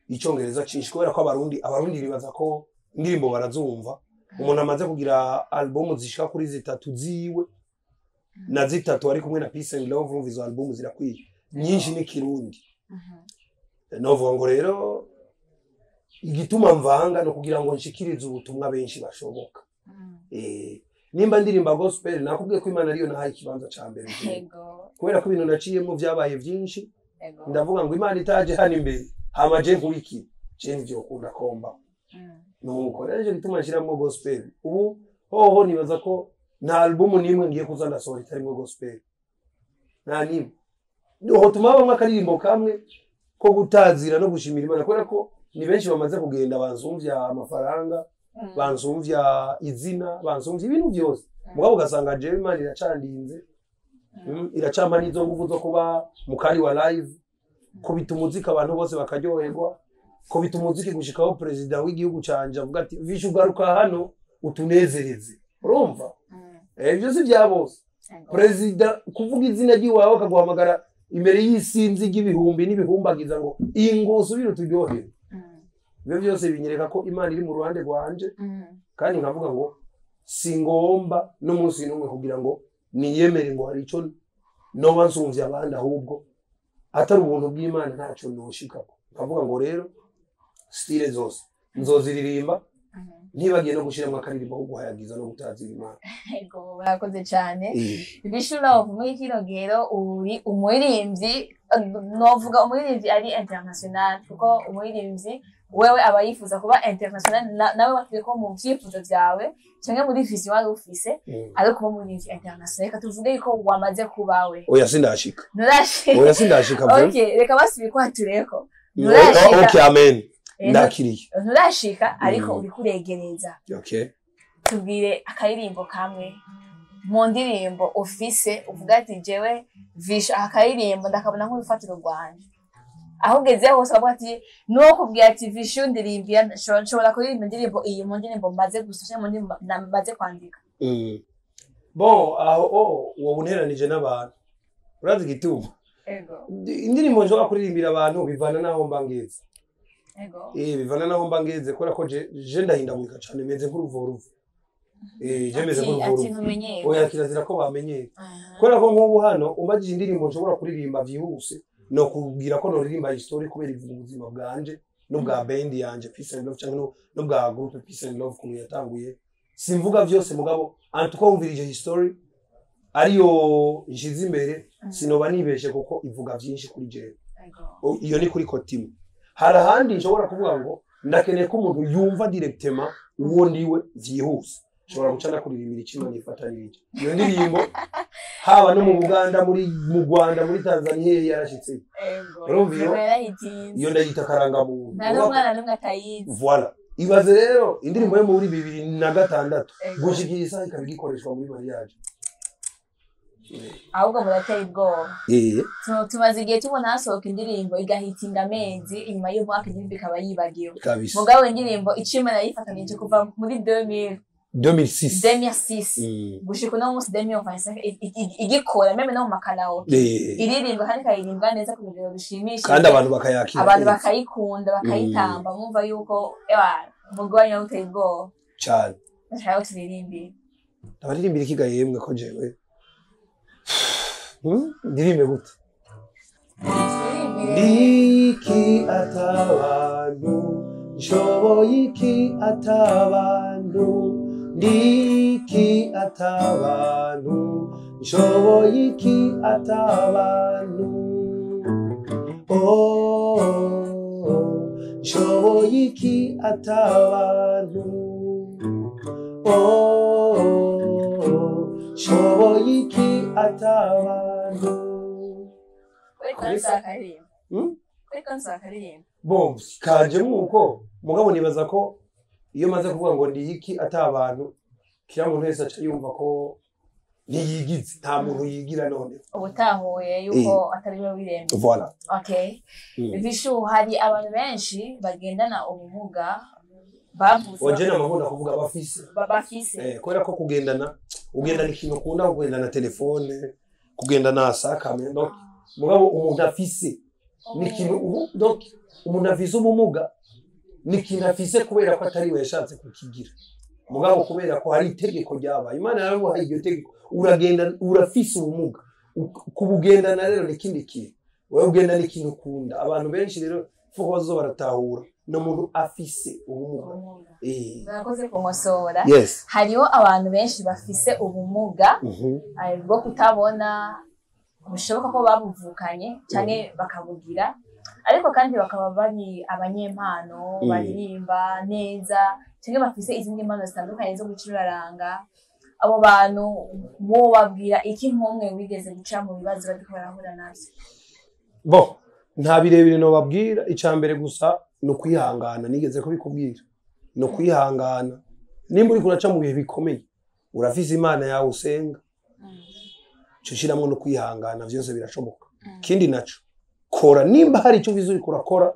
icyongereza cinshi kubera ko abarundi bibaza ko indirimbo barazumva. Umuntu amaze kugira album zishika kuri 3 ziwe na 3 ari kumwe na Peace and Love urumva izo album zirakwiye. Nyinshi ni Kirundi. Novuga ngo rero igituma mvanga no kugira ngo nshikirize ubutumwa benshi bashoboka. Nimba ndirimba gospel nakubwiye ko Imana ariyo nahaye ikibanza ca mbere. Kubera ko ibintu naciyemo byabaye byinshi. Ndavuga ngo Imana itaje hano imbere hamaje nkuriki je nivyo kunda komba. Nuko rero gituma nshiramo gospel. Ubu hoho nibaza ko nta album nimwe ngiye kuza ndasohora itarimo gospel. Nta nimwe. Niho tumaba mwakaririmbo kamwe ko gutazira no gushimira Imana kubera ko ni benshi bamaze kugenda banzumvya amafaranga, banzumvya izina, banzumvya ibintu byose. Mugabo ugasanga jewe Imana iracandinze. Iracamba nizo nguvu zo kuba mukari wa live, ko bitumuzika abantu bose bakaryoherwa, ko bitumuziki gushikaho president w'igihugu canje avuga ati Vishu garuka hano utunezereze. Urumva? Ibyo si bya bose. President kuvuga izina ry'iwawe akaguhamagara imbere y'isinzi y'ibihumbi n'ibihumbagiza ngo ingoso biro turyohere. Ibyo byose binyereka ko Imana iri mu ruhande rwanje. Kandi nkavuga ngo singomba n'umunsi n'umwe kugira ngo niyemere ngo hari ico no bansumvya abandi ahubwo atari ubuntu bw'Imana ntaco noshikako. Nkavuga ngo rero style zose nzoziririmba ntibagiye no gushiramo akaririmbo ko guhayagiza no gutazira Imana. Ego barakoze cyane. Vishu Love muri kirogero uri umuririmbyi novuga umuririmbyi ari international kuko umuririmbyi wewe aba yifuza kuba international nawe bakwiye ko mu vyifuzo byawe cyangwa muri vision wari ufise ari kuba umuririmbyi international. Reka tuvuge ko wamaze kubawe. Oya sindashika. Nurashika. Oya sindashika byo. Okay, reka basubi kwatureko. Nurashika. Okay, amen. Ndakiriye. Nurashika ariko uri kuregereza. Okay. Tubwire akaririmbo kamwe mu ndirimbo ufise uvuga ati jewe Vishu akaririmbo ndakabona nk'ubifatiro rwanje. Aho ugeze hose bavuga ati no kubwira ati Vishu ndirimbira nshobora kuririmba indirimbo iyi mu ndirimbo maze gusasha mu ndirimbo maze kwandika. Bon aho wobuneranije n'abantu. Urazi gituma? Ego. Indirimbo nshobora kuririmbira abantu bivana naho mbangeze. Ego. Bivana naho mbangeze kubera ko je ndahindagurika cyane meze nk'uruvoruvu. Je meze nk'uruvoruvu. Oya kirazira ko bamenyera. Kubera ko nk'ubu hano umajije indirimbo nshobora kuririmba vyihuse no kubwira ko noririmba history kubera ivuga ubuzima bwanje n'ubwa band yanje Peace and Love cyangwa n'ubwa group Peace and Love kumwe yatanguye simvuga byose mugabo antuko wumvirije history ariyo nshize imbere sinoba nibeshe kuko ivuga byinshi kuri jewe iyo ni kuri Kotimu hari ahandi nshobora kuvuga ngo ndakeneye ko umuntu yumva directement uwo ndiwe vyihuse nshobora guca nakuririmbira ikino nifatanije iyo ndirimbo haba no mu Buganda mu Rwanda muri Tanzania yarashitse urumviyo iyo ndayita karanga mu nta mwana n'umwe atayizi voilà ibaze rero indirimbo yo muri 2006 gushikiriza ikabigikoreshwa muri mariage ahubwo murateye ubwoba tumaze igihe tubona hasohoka indirimbo igahitinga amezi inyuma y'umwaka indirimbo ikaba yibagiwe mugabo indirimbo icima nayifatanije kuva muri 2006 gushika no munsi 2025 igikora meme no mu makanao iririmbo kandi kayirimbwa neza ku rugero rushimishije kandi abantu bakayakira abantu bakayikunda bakayitamba mwumva yuko mugwanya uteye ubwoba cyane nshaka turirimbira abaririmbira ikigaye yemwe ko jewe ndirimbe gute Ndiki atabantu nshoboye iki atabantu Ndiki atabantu nshoboye iki atabantu nshoboye iki atabantu nshoboye iki atabantu bon kaje muko mugabo nibaza ko iyo maze kuvuga ngo ndi iki atabantu kira muntu wese aca yumva ko ntiyigize nta muntu yigira none ubutahuye yuko atari byo birembe voilà okay bishu hari abantu benshi bagendana ubumuga bavuze oje n'amahunda kuvuga bafise kubera ko kugendana ikintu ukunda kugendana telefone kugendana asakame donc mugabo umuntu afise n'ikintu donc umuntu afise ubumuga n'ikintu afise kubera ko atari we yashatse kukigira mugabo kubera ko hari itegeko ryabaye Imana yaramuhaye iryo tegeko uragenda urafise ubumuga kubugendana rero n'ikindi kintu wewe ugenda n'ikintu ukunda abantu benshi rero fuko bazo baratahura no muntu afise ubumuga nakoze kumosora yes hariho abantu benshi bafise ubumuga bwo kutabona bishoboka ko babuvukanye cyane bakabugira ariko kandi bakaba bari abanyempano baririmba neza cyangwa bafise izindi mpano zitandukanye zo gucuraranga abo bantu bo babwira iki nkomwe wigeze guca mu bibazo bariko barahura navyo bon nta birebire no babwira icambere gusa no kwihangana nigeze ko bikubwira no kwihangana nimba uri kuraca mu bihe bikomeye urafise Imana yawe usenga cyo no kwihangana byose birashoboka kindi naco kora nimba hari icyo bizuri kurakora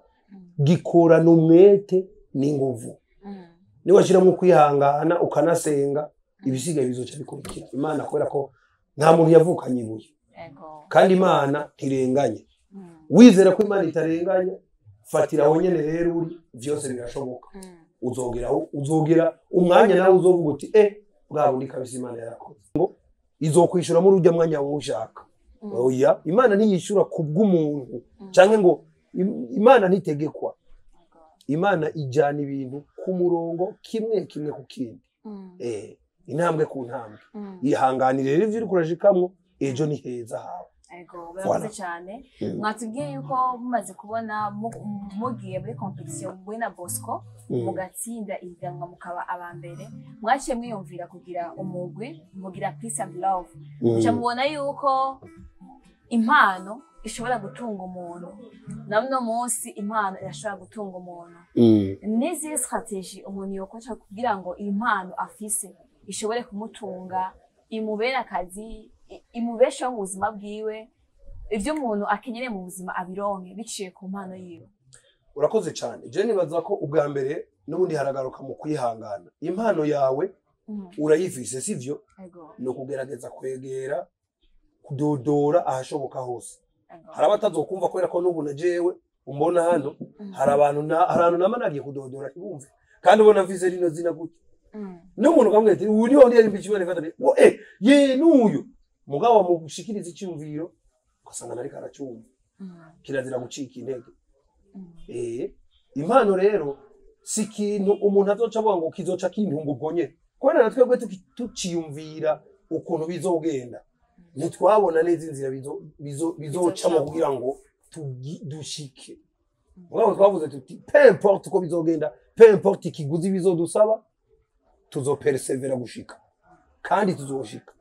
gikora n'umwete n'inguvu niba shiramo kwihangana ukanasenga ibisigaye bizoca bikurikira Imana kubera ko nta muntu yavukanye ibuye kandi Imana ntirenganye wizera ko Imana itarenganya fatira aho nyene rero uri byose birashoboka uzogera umwanya nawe uzovuga uti bwa bundi kabisa Imana yarakoze ngo izokwishura muri urya mwanya wowe ushaka oya Imana ntiyishura kubw'umuntu canke ngo Imana ntitegekwa Imana ijana ibintu ku murongo kimwe ku kindi intambwe ku ntambwe ihanganire rero ivyo uri kurashikamwo ejo ni heza hawe barakoze cyane mwatubwiye yuko mumaze kubona mugiye muri competition muri na Bosco mugatsinda ihiganwa mukaba abambere mwaciye mwiyumvira kugira umugwi mugira Peace and Love muca mubona yuko impano ishobora gutunga umuntu namwe munsi impano irashobora gutunga umuntu n'izi strategy umuntu yokoca kugira ngo impano afise ishobore kumutunga imubera akazi imubeshaho mu buzima bwiwe ivyo umuntu akenyere mu buzima abironke biciye ku mpano yiwe urakoze cyane je nibaza ko ubwa mbere n'ubundi haragaruka mu kwihangana impano yawe urayifise sivyo no kugerageza kwegera kudodora ahashoboka hose hari abatazokumva kwera ko n'ubu najewe umbona hano hari abantu namanagiye kudodora ibumve kandi ubona mfise rino zina gute n'umuntu kamwe ati uyu niho ndi mbicimane fatane ye n'uyu mugabo mugushikiriza icyumviro ugasanga nari karacumva kirazira gucika intege impano rero si ikintu umuntu azoca avuga ngo kizoca kintunga ubwo nyene kubera na twebwe tuciyumvira ukuntu bizogenda ntitwabona neza inzira bizocamo kugira ngo dushike mugabo twavuze tuti peu importe uko bizogenda peu importe ikiguzi bizodusaba tuzopersevera gushika kandi tuzoshika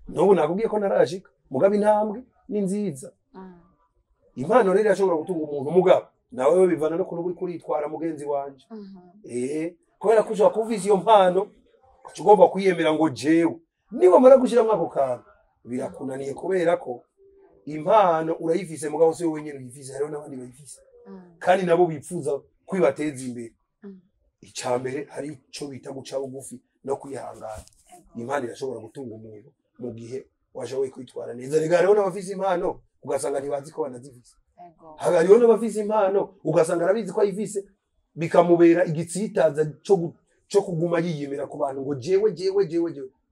n'ubu nakubwiye ko narashika mugabo intambwe ni nziza impano rero yashobora gutunga umuntu mugabo nawe bivana no kuntu uri kuritwara mugenzi wanje kubera ko ushobora kuvuza iyo mpano ugomba kwiyemera ngo jewe niba mara gushiramo ako kantu birakunaniye kubera ko impano urayifise mugabo se wewe nyene uyifise hariho n'abandi bayifise kandi nabo bipfuza kwibateza imbere icambere hari ico bita guca bugufi no kwihangana impano irashobora gutunga umuntu mu gihe washoboye kwitwara neza rega hariho n'abafise impano ugasanga ntibazi ko banazifise hariho n'abafise impano ugasanga arabizi ko ayifise bikamubera igitsitaza cyo kuguma yiyemera ku bantu ngo jewe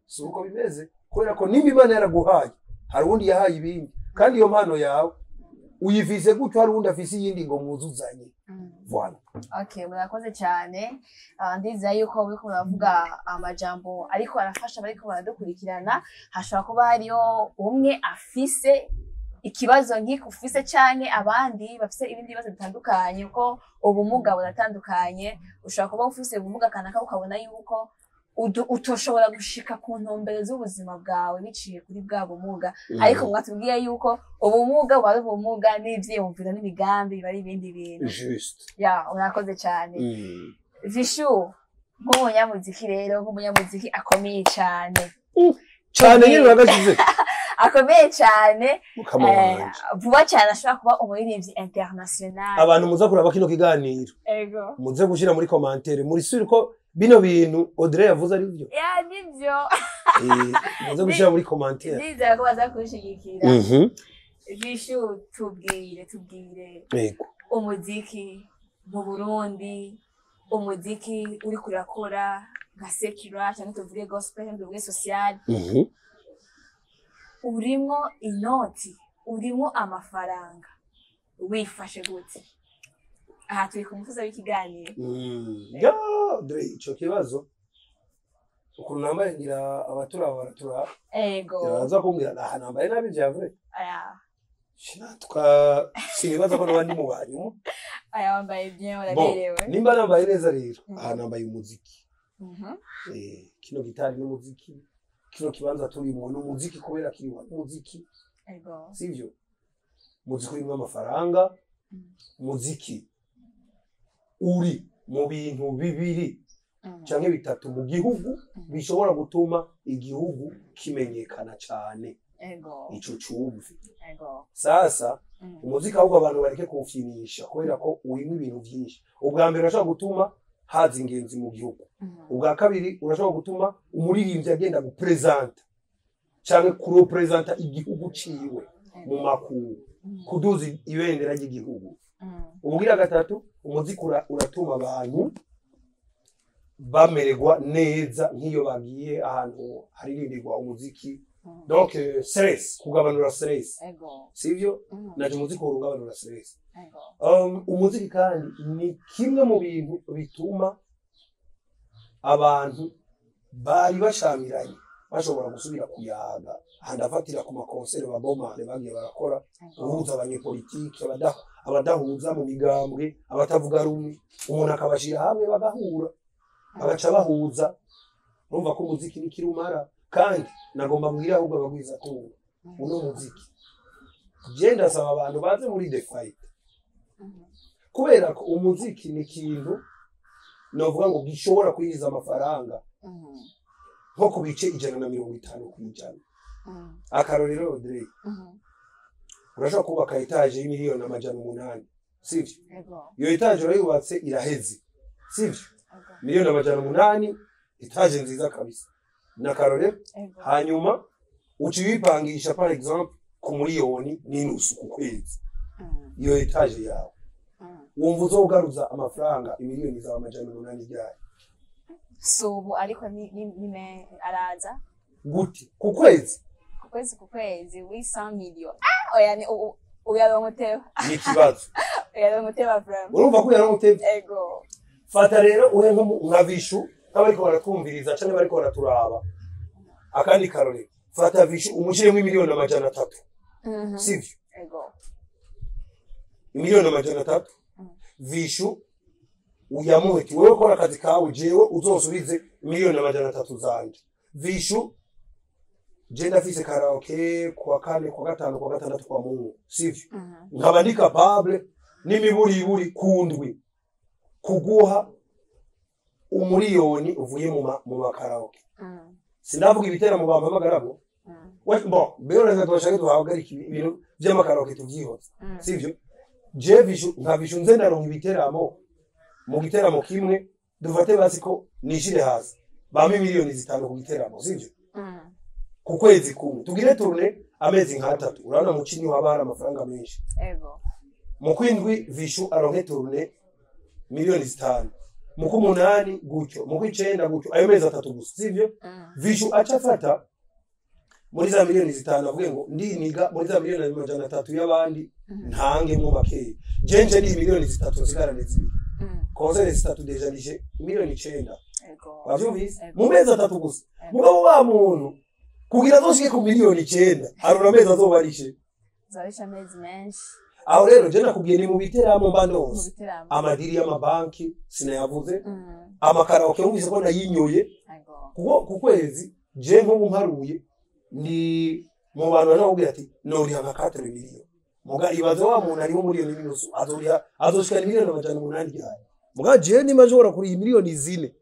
si uko bimeze kubera ko nimba Imana yaraguhaye hari undi yahaye ibindi kandi iyo mpano yawe uyifise gutyo hari undi afise iyindi ngo muzuzanye voilà. Okay, murakoze cyane. Ndiza yuko biko muravuga amajambo ariko arafasha bariko baradukurikirana, hashobora kuba hariyo umwe afise ikibazo nk'iko ufise canke abandi bafise ibindi bibazo bitandukanye uko ubumuga buratandukanye. Ushobora kuba ufise ubumuga kanaka ukabona yuko utoshobora gushika ku ntumbero z'ubuzima bwawe biciye kuri bwa bumuga, ariko mwatubwiye yuko ubumuga bari ubumuga n'ivyiyumviro n'imigambi bari ibindi bintu. Just. Ya, urakoze cyane. Vishu, nk'umunyamuziki rero, nk'umunyamuziki akomeye cyane. Cyane nyine bagashize. Akomeye cyane. Vuba cyane ashobora kuba umuririmbyi international. Abantu muza kuraba kino kiganiro. Ego. Muze gushira muri commentaire muri sure ko bino bintu Audrey yavuze ari byo. Ya, nibyo. Muze gushira muri commentaire. Ndizera ko baza kushigikira. Vishu, tubwire. Ego. Umuziki mu Burundi, umuziki uri kurakora nka secular cyangwa tuvuge gospel tuvuge social, urimo inoti, urimo amafaranga, wifashe gute? Aha turi kumufuza w'ikiganiro. Ya, Audrey, ico kibazo ukuntu nambaye ngira abatura baratura. Ego. Yaza kumbwira aha nambaye nabi vyavure. Aya. Shinatwa sinibaza ko nabandi mu banyu. Aya wambaye bien waraberewe. Nimba nambaye neza rero aha nambaye umuziki. Kino gitari n'umuziki, kino kibanza turimo n'umuziki kubera kiriwa umuziki. Ego. Sivyo? Muziki urimo amafaranga, muziki uri mu bintu bibiri canke bitatu mu gihugu bishobora gutuma igihugu kimenyekana cyane. Ego. Ico cumvi. Ego. Sasa umuziki ahubwo abantu bareke kuwufinisha kubera ko urimo ibintu byinshi. Ubwa mbere urashobora gutuma haza ingenzi mu gihugu. Ubwa kabiri urashobora gutuma umuririmbyi agenda gupresenta canke kurepresenta igihugu ciwe mu makungu, kuduza ibendera ry'igihugu. Ubugira gatatu umuziki uratuma abantu bamererwa neza nk'iyo bagiye ahantu haririmberwa umuziki. Donc stress, kugabanura stress. Ego. Sivyo? Naje umuziki ugabanura stress. Ego. Umuziki kandi ni kimwe mu bintu bituma abantu bari bashamiranye bashobora gusubira kuyaga. Handafatira ku makonsere babomane bagiye barakora, uhuza abanyepolitike, abadahuza mu migambwe, abatavuga rumwe, umuntu akabashira hamwe bagahura, bagaca bahuza. Urumva ko umuziki ni kirumara. Kandi nagomba mbwira ahubwo abagwiza ko uno muziki genda saba abantu baze muri the fight kubera ko umuziki ni kintu novuga ngo gishobora kwiza amafaranga nko kubice 150%. Akarorero Audrey, urashobora kubaka etage y'imiliyoni amajana 8, sivyo? Iyo etage urayubatse iraheze, sivyo? Miliyoni amajana 8, etage nziza kabisa. Nakarore hanyuma ucibipangisha par exemple ku miliyoni n'inusu ku kwezi. Iyo etage yawe wumva uzogaruza amafaranga imiliyoni za amajana 8 ryari? Subu ariko ni araza gute ku kwezi? Ku kwezi 800 million. Oya ni uyarongoteho. Ni kibazo. yaramuteba vraiment urumva ko yaramutevye ego fata rero uhe nka vishu n'abariko baratwumviriza canke bariko baraturaba akandi karore fata vishu umushiremo miliyoni amajana 3 sivyo ego miliyoni amajana 3 vishu uyamuheti wewe kora akazi kawe jewe uzosubize miliyoni amajana 3 zanje vishu je ndafise karaoke kwa kane kwa gatanu kwa gatandatu kwa Mungu sivyo nkaba ndi capable n'imiburiburi kundwi kuguha umuriyoni uvuye mu makaraoke sindavuga ibitera mu bampamagarabo bon bero nka twashaka tuhagarika ibintu by'amakaraoke tuvyihoza sivyo je vishu nka vishu nze ndaronka ibiteramo mu giteramo kimwe dufate basi ko nishire hasi bamwe miliyoni 5 ku giteramo sivyo ku kwezi kumwe tugire turne amezi nka 3 urabona mu cinyi haba hari amafaranga menshi ego mu kwindwi vishu aronke turne miliyoni 5 mu kumunani gutyo mu kwicenda gutyo ayo mezi 3 gusa sivyo vishu acha fata muri za miliyoni 5 avuge ngo ndiniga muri za miliyoni 300 y'abandi ntange mu makeye jenje ni miliyoni 3 zigarane zibi konzere 3 deja nije miliyoni 9 ego bavyumvise mu mezi 3 gusa mugabo wa muntu kugira zoshike ku miliyoni 9 arura mezi azobarishe zarisha mezi menshi aho rero je nakubwiye ni mu biteramo mbandose amadiri y'amabanki sinayavuze amakaraoke wumvise ko nayinyoye ku kwezi je nko mparuye ni mu bantu nakubwiye ati nori hanga 4 miliyoni muga ibazo wa muntu ari muri iyo minusu azoshika miliyoni 800 yayo muga je ni majora kuri miliyoni 4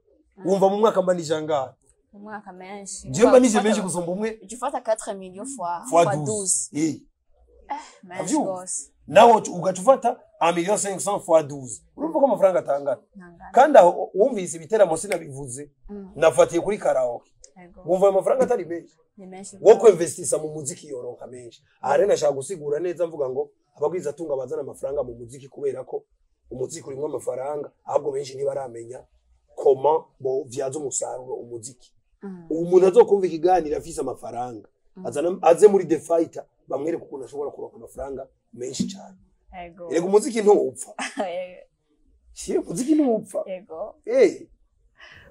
wumva mu mwaka mba nijangana mu mwaka menshi je mba nije menshi gusomba umwe ufata 4 millions fois 12 menshi gose nawo ugacufata 1,500,000 fois 12 urumva ko amafaranga atangana kandi aho wumvise ibiteramo sinabivuze nafatiye kuri karaoke wumva amafaranga atari menshi ni menshi wo kwinvestisa mu muziki yoronka menshi ahare nashaka gusigura neza mvuga ngo abagwiza atunga bazana amafaranga mu muziki kubera ko umuziki urimo amafaranga ahubwo benshi ntibaramenya comment bo vyaza umusaruro umuziki umuntu azokumva ikiganiro afise amafaranga aze muri The Fighter bamwereka ukuntu ashobora kuronka amafaranga menshi cyane ego umuziki ntupfa shire umuziki ntupfa ego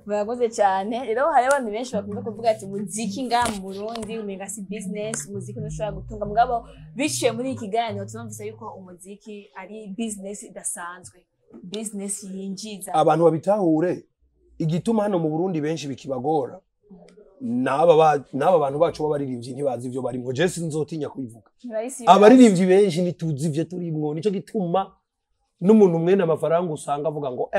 murakoze cyane rero hari abantu benshi bakunda kuvuga ati muziki nga mu Burundi umenga si business umuziki ntushobora gutunga mugabo biciye muri iki kiganiro tunumvise yuko umuziki ari business idasanzwe business yinjiza abantu babitahure igituma hano mu Burundi benshi bikibagora naba bantu bacu babaririmbyi ntibazi ivyo bari ngo je sinzotinya kubivuga abaririmbyi benshi nituzi ivyo turimwo nico gituma n'umuntu mwene amafaranga usanga avuga ngo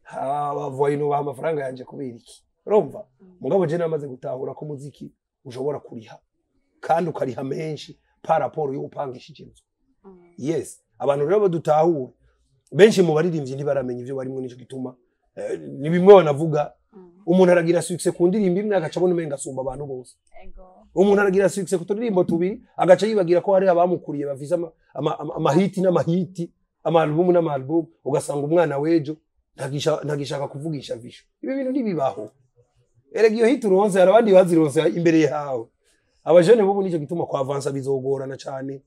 abavoye no amafaranga yanje kubera iki urumva mugabo je namaze gutahura ko muziki ushobora kuriha kandi ukariha menshi par rapport yo upangishije inzu yes abantu rero badutahure benshi mu baririmbyi ntibaramenya ivyo barimo nico gituma ni bimwe banavuga umuntu aragira success ku ndirimbo imwe agacabona umenga asumba abantu bose umuntu aragira success ku turirimbo tubiri agaca yibagira ko hari abamukuriye bafise amahiti n'amahiti amalbum n'amalbum ugasanga umwana wejo ntagishaka kuvugisha visho ibi bintu ntibibaho erega iyo hit uronse arabandi bazironse imbere yawe abajene bo nico gituma kwa avansa bizogorana cyane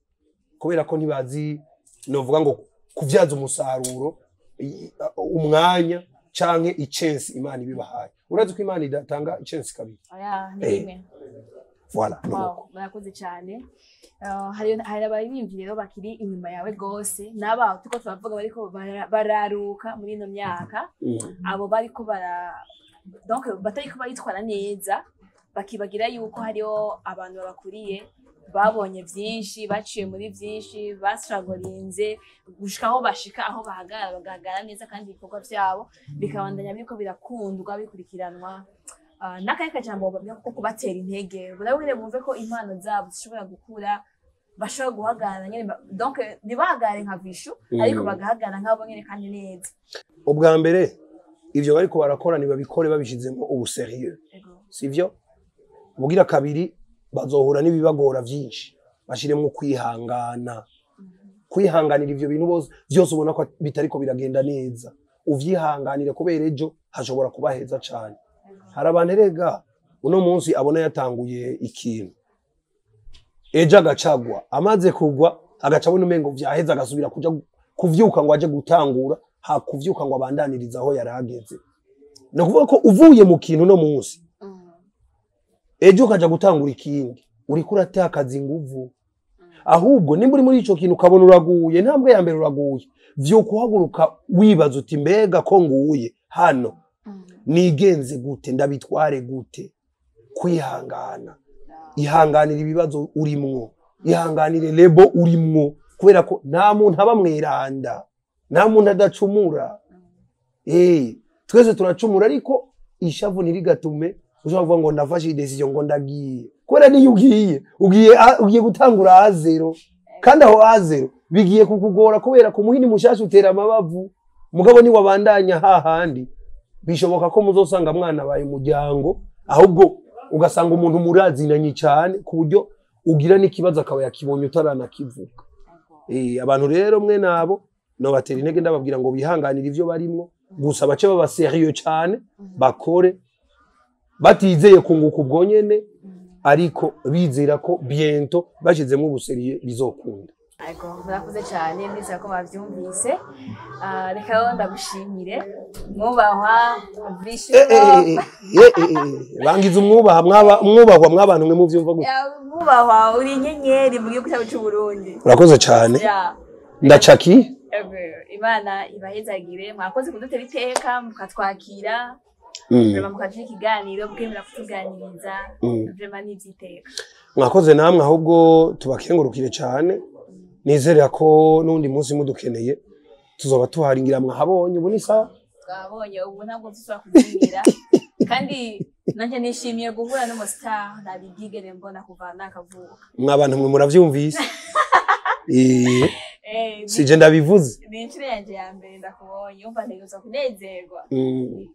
kubera ko ntibazi novuga ngo kuvyaza umusaruro umwanya canke ichance Imana ibibahaye urazi ko Imana idatanga ichance kabiri nimwe voilà murakoze cyane hari abaririmbyi rero bakiri inyuma yawe gose nabaho tuko turavuga bariko bararuka muri ino myaka abo bariko donc batariko bayitwara neza bakibagira yuko hariho abantu babakuriye babonye byinshi baciye muri byinshi bastragorinze gushikaho bashika aho bagagara neza kandi ibikorwa byabo bikabandanya biriko birakundwa bikurikiranwa nakaye kajambo ko kubatera intege burabwire bumve ko impano zabo zishobora gukura bashobora guhagarara nyene donc ntibahagare nka vishu ariko bagahagarara nk'abo nyene kandi neza ubwa mbere ivyo bariko barakora nibabikore babishizemo ubuserieux sivyo ubugira kabiri bazohura n'ibibagora byinshi bashiremo kwihanganira ivyo bintu byose ubona ko bitariko biragenda neza uvyihanganira kubera ejo hashobora kuba heza cyane hari abantu erega uno munsi abona yatanguye ikintu ejo agacagwa amaze kugwa agacabona umengo vyaheza agasubira kuja kuvyuka ngo aje gutangura ha kuvyuka ngo abandaniriza aho yarageze no kuvuga ko uvuye mu kintu no munsi ejo ukaja gutangura ikindi uri kuratakaza inguvu ahubwo nimba uri muri ico kintu ukabona uraguye ntambwe ya mbere uraguye vyo kuhaguruka wibaza uti mbega ko nguye hano nigenze gute ndabitware gute kwihangana ihanganira ibibazo urimwo ihanganire lebo urimwo kubera ko nta muntu abamwiranda nta muntu adacumura twese turacumura ariko ishavu nirigatume ushobora ngo ndafashe decision ngo ndagiye kubera niyo ugiye gutangura A0 kandi aho A0 bigiye kukugora kubera ko muhini mushasha utera amabavu mugabo ni wabandanya hahandi bishoboka ko muzosanga mwana baye mujyango ahubwo ugasanga umuntu murazinanye cyane ku buryo ugira n'ikibazo akaba yakibonye utaranakivuga abantu rero mwe nabo no batera intege ndababwira ngo bihanganire ivyo barimwo gusa bace baba serieux cyane bakore batizeye kunguka ubwonyene ariko bizera ko bientôt bashizemo ubuseriye bizokunda ariko murakoze cyane ndizera ko bavyumvise reka ndagushimire mwubahwa Vishuro bangize umwubahwa mwabantu mwe muvyumva gute mwubahwa uri inyenyeri mu gihugu cy'u Burundi urakoze cyane ndacaki Imana ibahezagire mwakoze kudutera iteka mukatwakira vraiment mukagira ikiganiro bwemera kutuganiriza vraiment n'ibyiteka mwakoze namwe ahubwo tubakengurukire cyane nizere ko nundi munsi mudukeneye tuzoba tuharingira mwahabonye ubu ni sawa twabonye ubu ntabwo tuzaba kuzinira kandi nanjye nishimiye guhura n'umustar nabigigere mbona kuva nakavuka mwabantu mwe muravyumvise sije ndabivuze ni inshuro yanjye ya mbere ndakubonye umva ntegereza kunezerwa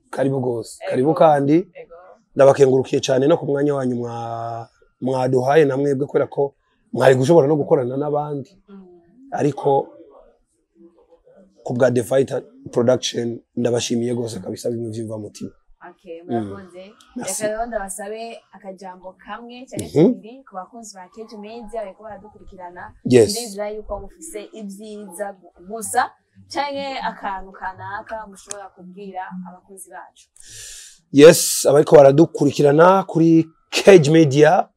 karibu gose karibu kandi ndabakengurukiye cyane no ku mwanya wanyu mwaduhaye namwebwe kubera ko mwari gushobora no gukorana n'abandi ariko ku bwa The Fighter Production ndabashimiye gose kabisa bimwe vyimva mutima murakoze reka rero ndabasabe akajambo kamwe cyane kibiri ku bakunzi ba Cage Media bariko baradukurikirana ndizera yuko mufise ibyiza gusa cyane akantu kanaka mushobora kubwira abakunzi bacu yes abariko baradukurikirana kuri Cage Media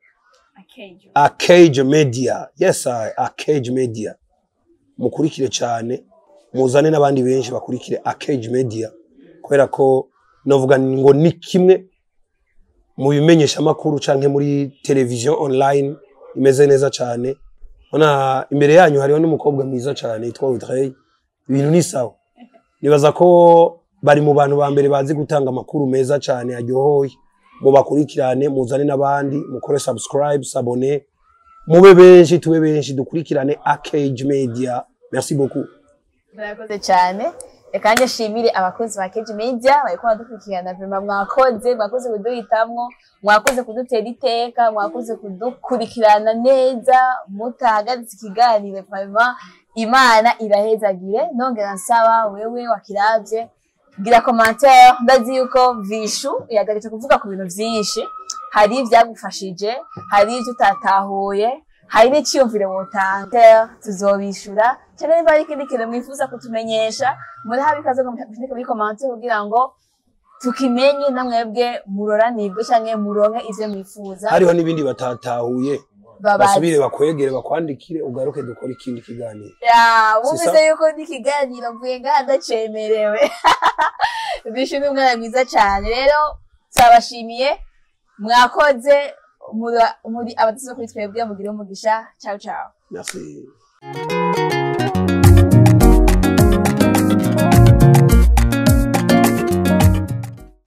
Cage Media yes Cage Media mukurikire cyane muzane n'abandi benshi bakurikire Cage Media kubera ko novuga ngo ni kimwe mu bimenyesha makuru canke muri television online imeze neza cyane ona imbere yanyu hariho n'umukobwa mwiza cyane yitwa Audrey ibintu ni sawa nibaza ko bari mu bantu ba mbere bazi gutanga amakuru meza cyane aryohoye mu bakurikirane muzane n'abandi mukore subscribe s'abonner mube benshi tube benshi dukurikirane Cage Media merci beaucoup murakoze cyane reka nje shimire abakozi ba Cage Media bariko badukurikirana vraiment mwakoze kuduhitamwo mwakoze kudutera iteka mwakoze kudukurikirana neza mutahagaze ikiganiro vraiment Imana irahezagire nongera nsaba wewe wakiravye gira commentaire ndazi yuko Vishu yagaritse kuvuga ku bintu byinshi hari ivyagufashije hari ivyo utatahuye hari n'iciyumvire mutanga tuzobishura cyane niba ari ikindi kintu mwifuza kutumenyesha muri habikaze muri commentaire kugira ngo tukimenye namwebwe muroranirwe canke muronke ivyo mwifuza hariho n'ibindi batatahuye basubire bakwegere bakwandikire ugaruke dukora ikindi kiganiro bumvise yuko n'ikiganiro mvuye ngaha ndacemerewe Vishu ni umwana mwiza cyane rero twabashimiye mwakoze muri abatizo kuri twebwe mugire umugisha ciao ciao merci